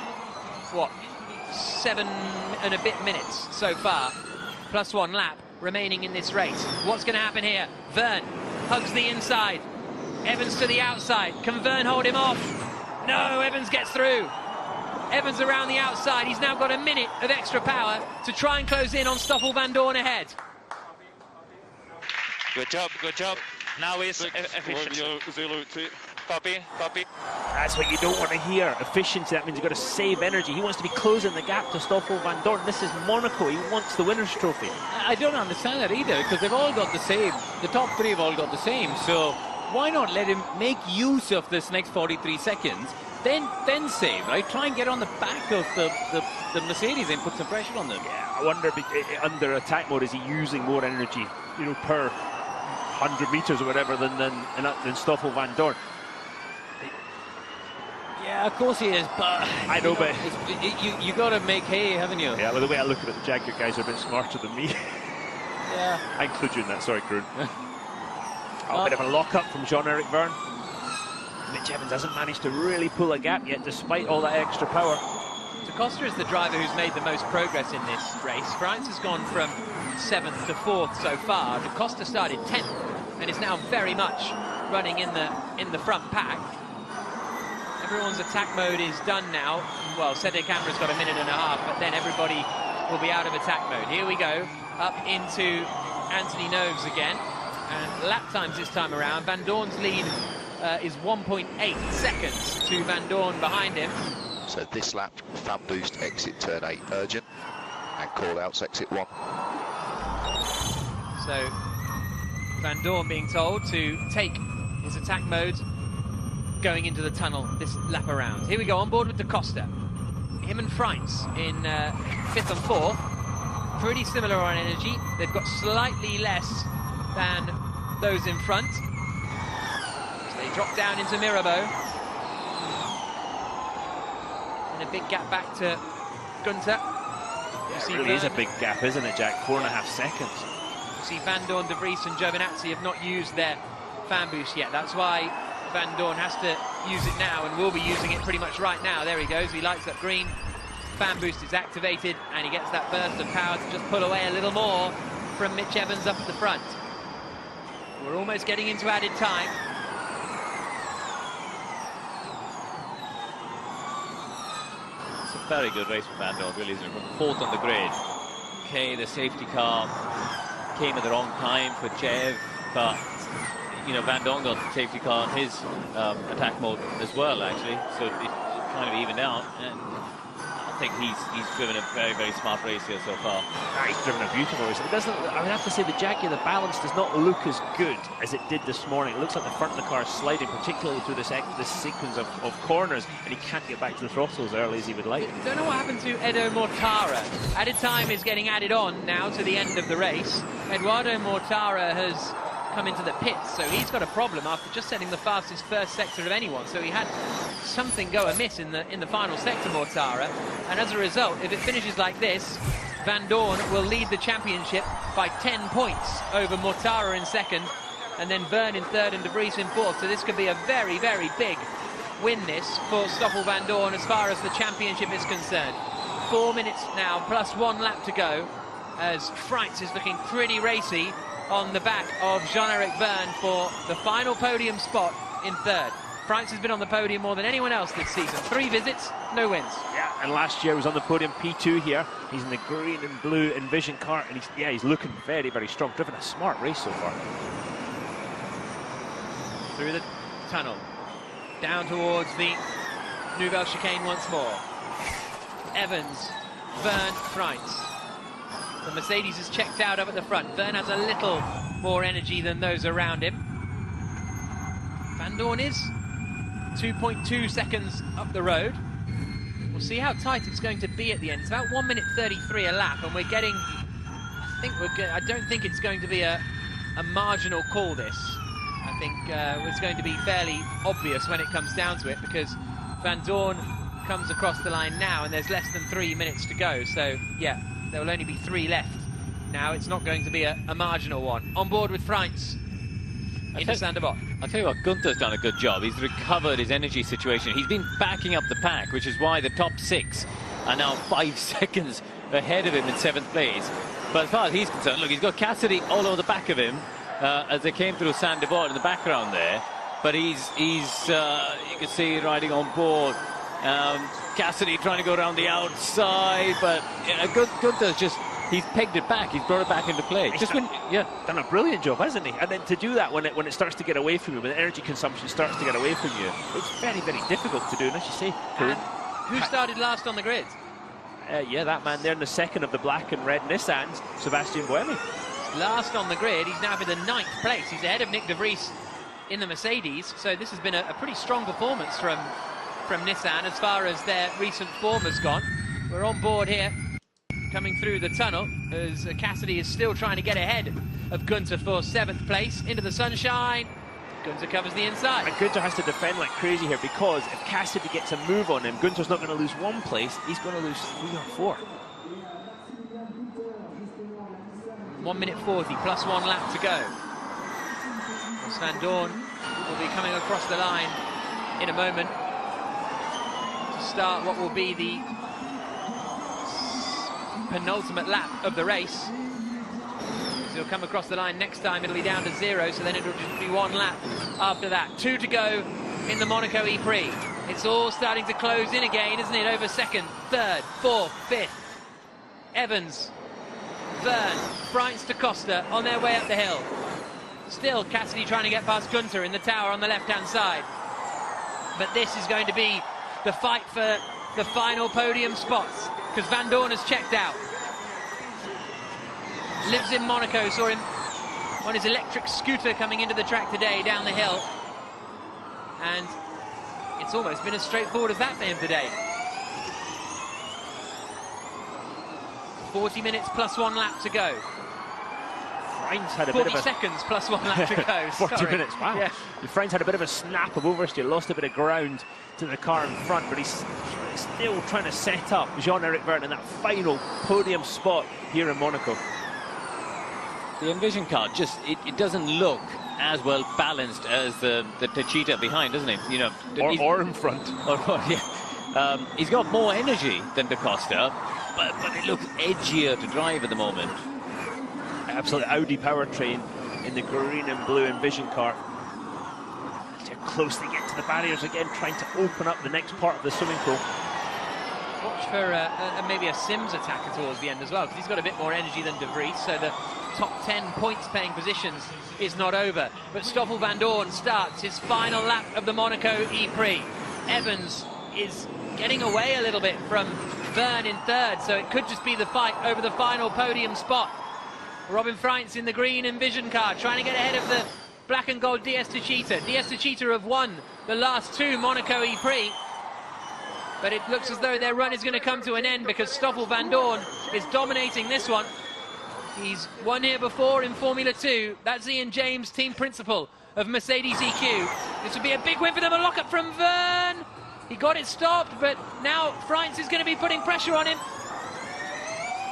what, 7 and a bit minutes so far, plus 1 lap remaining in this race. What's going to happen here? Verne hugs the inside. Evans to the outside. Can Verne hold him off? No, Evans gets through. Evans around the outside. He's now got a minute of extra power to try and close in on Stoffel Van Dorn ahead. Good job, good job. Now is efficiency. Copy. That's what you don't want to hear. Efficiency, that means you've got to save energy. He wants to be closing the gap to Stoffel Van Dorn. This is Monaco. He wants the winner's trophy. I don't understand that either, because they've all got the same. The top 3 have all got the same. So why not let him make use of this next 43 seconds, then save, right? Try and get on the back of the Mercedes and put some pressure on them. Yeah, I wonder, under attack mode, is he using more energy, you know, per 100 meters or whatever than Stoffel Van Dorn? Yeah, of course he is, but I know, but you got to make hay, haven't you? Yeah, well, the way I look at it, the Jaguar guys are a bit smarter than me. Yeah. I include you in that, sorry, Kroon. A bit of a lock-up from Jean-Eric Verne. Mitch Evans hasn't managed to really pull a gap yet, despite all that extra power. Da Costa is the driver who's made the most progress in this race. France has gone from 7th to 4th so far. Da Costa started 10th and is now very much running in the front pack. Everyone's attack mode is done now. Well, Sede Camera's got a minute and a half, but then everybody will be out of attack mode. Here we go, up into Anthony Noves again. And lap times this time around. Van Dorn's lead is 1.8 seconds to Van Dorn behind him. So this lap, fan boost, exit turn 8 urgent, and call outs exit 1. So Van Dorn being told to take his attack mode going into the tunnel this lap around. Here we go, on board with Da Costa. Him and Freitz in 5th and 4th. Pretty similar on energy. They've got slightly less than those in front. So they drop down into Mirabeau. And a big gap back to Gunther. Yeah, it really is a big gap, isn't it, Jack? 4.5 seconds. You see Van Dorn, De Vries and Giovinazzi have not used their fan boost yet. That's why Van Dorn has to use it now and will be using it pretty much right now. There he goes, he lights up green. Fan boost is activated and he gets that burst of power to just pull away a little more from Mitch Evans up at the front. We're almost getting into added time. It's a very good race for Van Dorn, really, isn't it? From 4th on the grid. Okay, the safety car came at the wrong time for Chev, but you know, Van Dorn got the safety car on his attack mode as well, actually, so it kind of evened out. And I think he's driven a very, very smart race here so far. He's driven a beautiful race. It doesn't, I would have to say the Jaguar, the balance does not look as good as it did this morning. It looks like the front of the car is sliding, particularly through this sequence of corners, and he can't get back to the throttle as early as he would like. Don't know what happened to Edo Mortara. Added time is getting added on now to the end of the race. Eduardo Mortara has come into the pits, so he's got a problem after just setting the fastest first sector of anyone. So he had something go amiss in the final sector, Mortara, and as a result, if it finishes like this, Van Dorn will lead the championship by 10 points over Mortara in 2nd, and then Verne in 3rd and De Vries in 4th. So this could be a very, very big win this for Stoffel Van Dorn as far as the championship is concerned. 4 minutes now, plus 1 lap to go, as Freitz is looking pretty racy on the back of Jean-Eric Verne for the final podium spot in 3rd. Freitz has been on the podium more than anyone else this season. 3 visits, no wins. Yeah, and last year was on the podium, P2 here. He's in the green and blue Envision car, and he's looking very, very strong. Driven a smart race so far. Through the tunnel, down towards the Nouvelle chicane once more. Evans, Verne, Freitz. The Mercedes is checked out up at the front. Verne has a little more energy than those around him. Van Dorn is 2.2 seconds up the road. We'll see how tight it's going to be at the end. It's about 1 minute 33 a lap, and we're getting, I don't think it's going to be a marginal call, this. I think it's going to be fairly obvious when it comes down to it, because Van Dorn comes across the line now and there's less than 3 minutes to go. So, yeah, there will only be 3 left. Now, it's not going to be a marginal one. On board with Freins into Sanderbock. I'll tell you what, Gunther's done a good job. He's recovered his energy situation. He's been backing up the pack, which is why the top 6 are now 5 seconds ahead of him in 7th place. But as far as he's concerned, look, he's got Cassidy all over the back of him as they came through Sanderbock in the background there. But he's you can see riding on board. Cassidy trying to go around the outside, but Gunther's just, he's pegged it back, he's brought it back into play. He's done a brilliant job, hasn't he? And then to do that when it starts to get away from you, when the energy consumption starts to get away from you, it's very, very difficult to do, and as you say. And who started last on the grid? Yeah, that man there in the second of the black and red Nissans, Sebastian Buemi. Last on the grid, he's now in the 9th place. He's ahead of Nick de Vries in the Mercedes, so this has been a pretty strong performance from Nissan as far as their recent form has gone. We're on board here, coming through the tunnel, as Cassidy is still trying to get ahead of Gunther for 7th place. Into the sunshine, Gunther covers the inside. And Gunther has to defend like crazy here, because if Cassidy gets a move on him, Gunther's not going to lose 1 place, he's going to lose 3 or 4. 1 minute 40, plus 1 lap to go. Van Dorn will be coming across the line in a moment to start what will be the penultimate lap of the race. So he'll come across the line next time, it'll be down to 0, so then it'll just be 1 lap after that. 2 to go in the Monaco E-Prix. It's all starting to close in again, isn't it? Over 2nd, 3rd, 4th, 5th. Evans, Verne, Freins to Costa on their way up the hill. Still Cassidy trying to get past Gunther in the tower on the left-hand side. But this is going to be the fight for the final podium spots, because Van Dorn has checked out. Lives in Monaco, saw him on his electric scooter coming into the track today down the hill. And it's almost been as straightforward as that for him today. 40 minutes plus 1 lap to go. Freins had a 40 bit of a... seconds plus 1 lap to go. 40 minutes, wow. Yeah. Freins had a bit of a snap of oversteer, lost a bit of ground to the car in front, but he's still trying to set up Jean-Eric Verne in that final podium spot here in Monaco. The Envision car just, it doesn't look as well balanced as the Techeetah behind, doesn't it? You know, or in front. Yeah. He's got more energy than Da Costa, but it looks edgier to drive at the moment. Absolute Audi powertrain in the green and blue Envision car. They're close, they get to the barriers again, trying to open up the next part of the swimming pool. Watch for maybe a Sims attacker towards the end as well, because he's got a bit more energy than De Vries, so the top 10 points-paying positions is not over. But Stoffel Van Dorn starts his final lap of the Monaco E-Prix. Evans is getting away a little bit from Verne in 3rd, so it could just be the fight over the final podium spot. Robin Freins in the green Envision car, trying to get ahead of the black and gold DS Techeetah. DS Techeetah have won the last 2 Monaco E-Prix, but it looks as though their run is going to come to an end, because Stoffel Van Dorn is dominating this one. He's won here before in Formula 2. That's Ian James, team principal of Mercedes EQ. This would be a big win for them. A lock-up from Verne. He got it stopped, but now Freins is going to be putting pressure on him.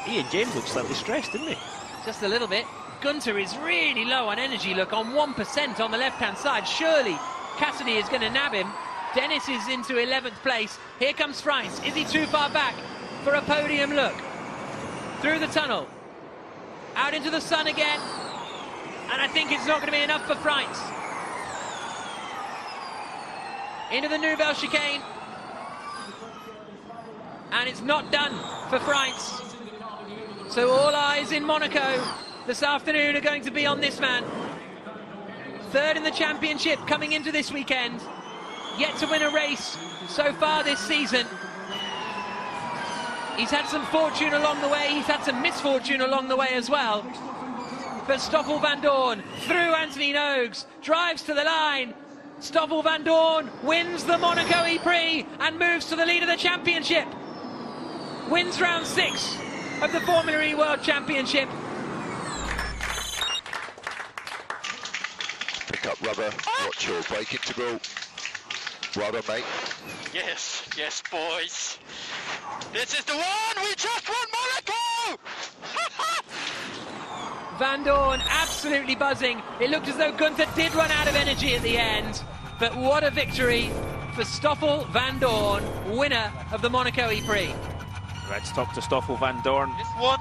Ian James looks slightly stressed, didn't he? Just a little bit. Gunther is really low on energy, look, on 1% on the left-hand side. Surely Cassidy is going to nab him. Dennis is into 11th place. Here comes Freins. Is he too far back for a podium look? Through the tunnel. Out into the sun again. And I think it's not going to be enough for Freins. Into the Nouvelle chicane. And it's not done for Freins. So all eyes in Monaco this afternoon are going to be on this man. 3rd in the championship coming into this weekend. Yet to win a race so far this season. He's had some fortune along the way. He's had some misfortune along the way as well. But Stoffel Van Dorn through Anthony Nogues, drives to the line. Stoffel Vandoorne wins the Monaco E-Prix and moves to the lead of the championship. Wins round 6 of the Formula E World Championship. Pick up rubber, watch your brake integral. Well done, mate. Yes, yes, boys. This is the one! We just won Monaco! Vandoorne absolutely buzzing. It looked as though Gunther did run out of energy at the end. But what a victory for Stoffel Vandoorne, winner of the Monaco E-Prix. Let's talk to Stoffel Vandoorne. This one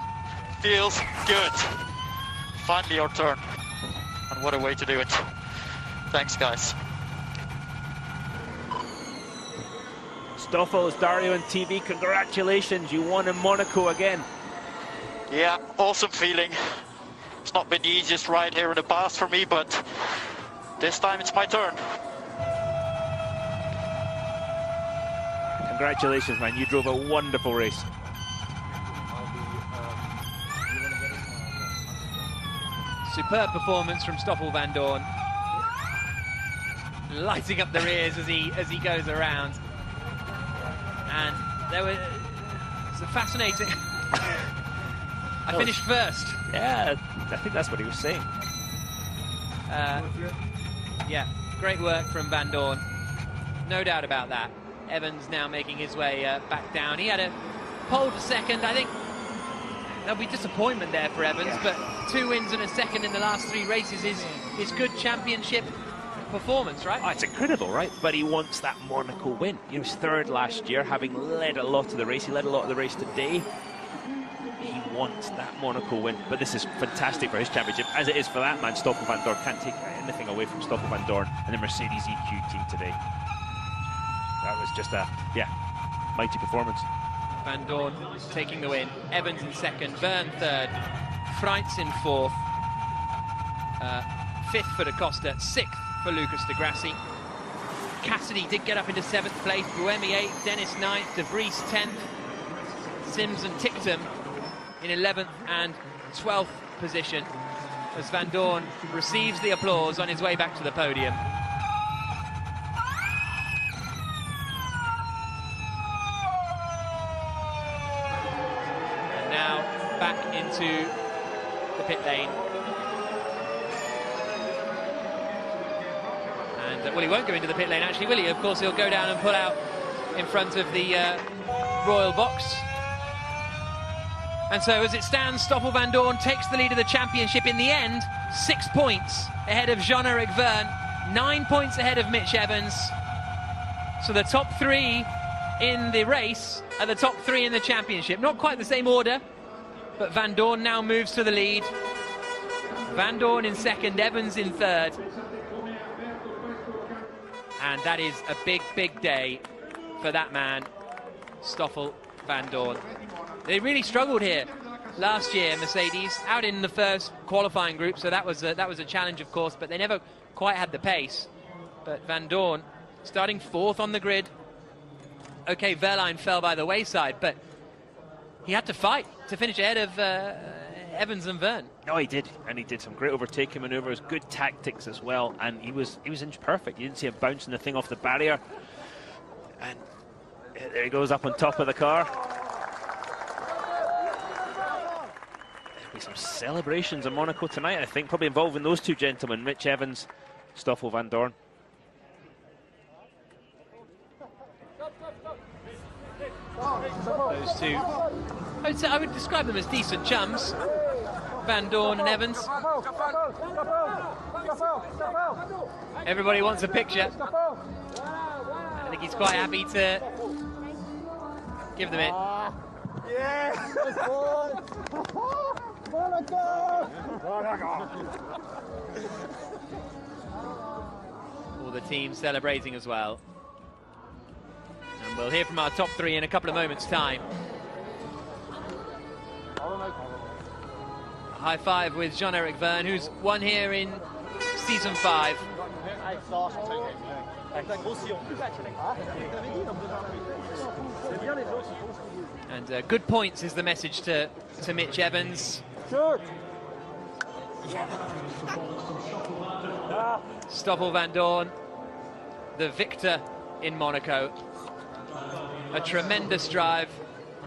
feels good. Finally your turn. And what a way to do it. Thanks, guys. Stoffel, it's Dario on TV. Congratulations, you won in Monaco again. Yeah, awesome feeling. It's not been the easiest ride here in the past for me, but this time it's my turn. Congratulations, man. You drove a wonderful race. Superb performance from Stoffel Vandoorne. Lighting up the rears as he goes around. And there was a fascinating... I finished first. Yeah, I think that's what he was saying. Yeah, great work from Vandoorne. No doubt about that. Evans now making his way back down. He had a pole for second. I think there'll be disappointment there for Evans, but 2 wins and a second in the last 3 races is good championship performance, right? Oh, it's incredible, right? But he wants that Monaco win. He was 3rd last year, having led a lot of the race. He led a lot of the race today. He wants that Monaco win, but this is fantastic for his championship, as it is for that man. Stoffel Vandoorne can't take anything away from Stoffel Vandoorne and the Mercedes EQ team today. That was just a, mighty performance. Vandoorne taking the win. Evans in 2nd, Byrne 3rd, Freitz in 4th, 5th for Da Costa, 6th for Lucas de Grassi. Cassidy did get up into 7th place, Buemi 8th, Dennis 9th, De Vries 10th, Sims and Ticktum in 11th and 12th position as Vandoorne receives the applause on his way back to the podium. And now back into the pit lane. And well, he won't go into the pit lane actually, will he? Of course he'll go down and pull out in front of the Royal box. And so as it stands, Stoffel Vandoorne takes the lead of the championship in the end, 6 points ahead of Jean-Eric Vergne, 9 points ahead of Mitch Evans. So the top 3 in the race are the top 3 in the championship. Not quite the same order, but Vandoorne now moves to the lead. Vandoorne in 2nd, Evans in 3rd. And that is a big, big day for that man, Stoffel Vandoorne. They really struggled here last year, Mercedes, out in the first qualifying group, so that was a challenge, of course, but they never quite had the pace. But Vandoorne starting 4th on the grid. Okay, Verline fell by the wayside, but he had to fight to finish ahead of Evans and Vergne. No, he did, and he did some great overtaking manoeuvres, good tactics as well, and he was inch perfect. You didn't see him bouncing the thing off the barrier, and there he goes up on top of the car. Some celebrations in Monaco tonight, I think, probably involving those 2 gentlemen, Mitch Evans, Stoffel Vandoorne. Those 2, I would describe them as decent chums, Vandoorne and Evans. Everybody wants a picture. I think he's quite happy to give them it. All the teams celebrating as well. And we'll hear from our top 3 in a couple of moments' time. A high five with Jean-Eric Vergne, who's won here in season 5. And good points is the message to Mitch Evans. Stoffel Vandoorne the victor in Monaco. A tremendous drive,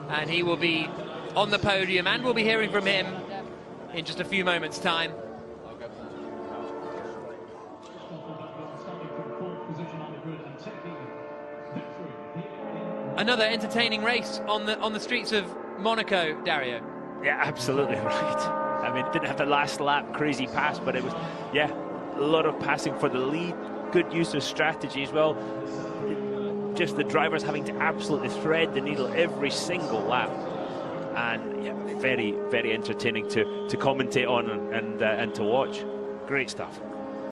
and he will be on the podium, and we'll be hearing from him in just a few moments' time. Another entertaining race on the streets of Monaco, Dario. Yeah, absolutely right. I mean, it didn't have the last lap crazy pass, but it was, yeah, a lot of passing for the lead. Good use of strategy as well. Just the drivers having to absolutely thread the needle every single lap. And yeah, very, very entertaining to commentate on and to watch. Great stuff.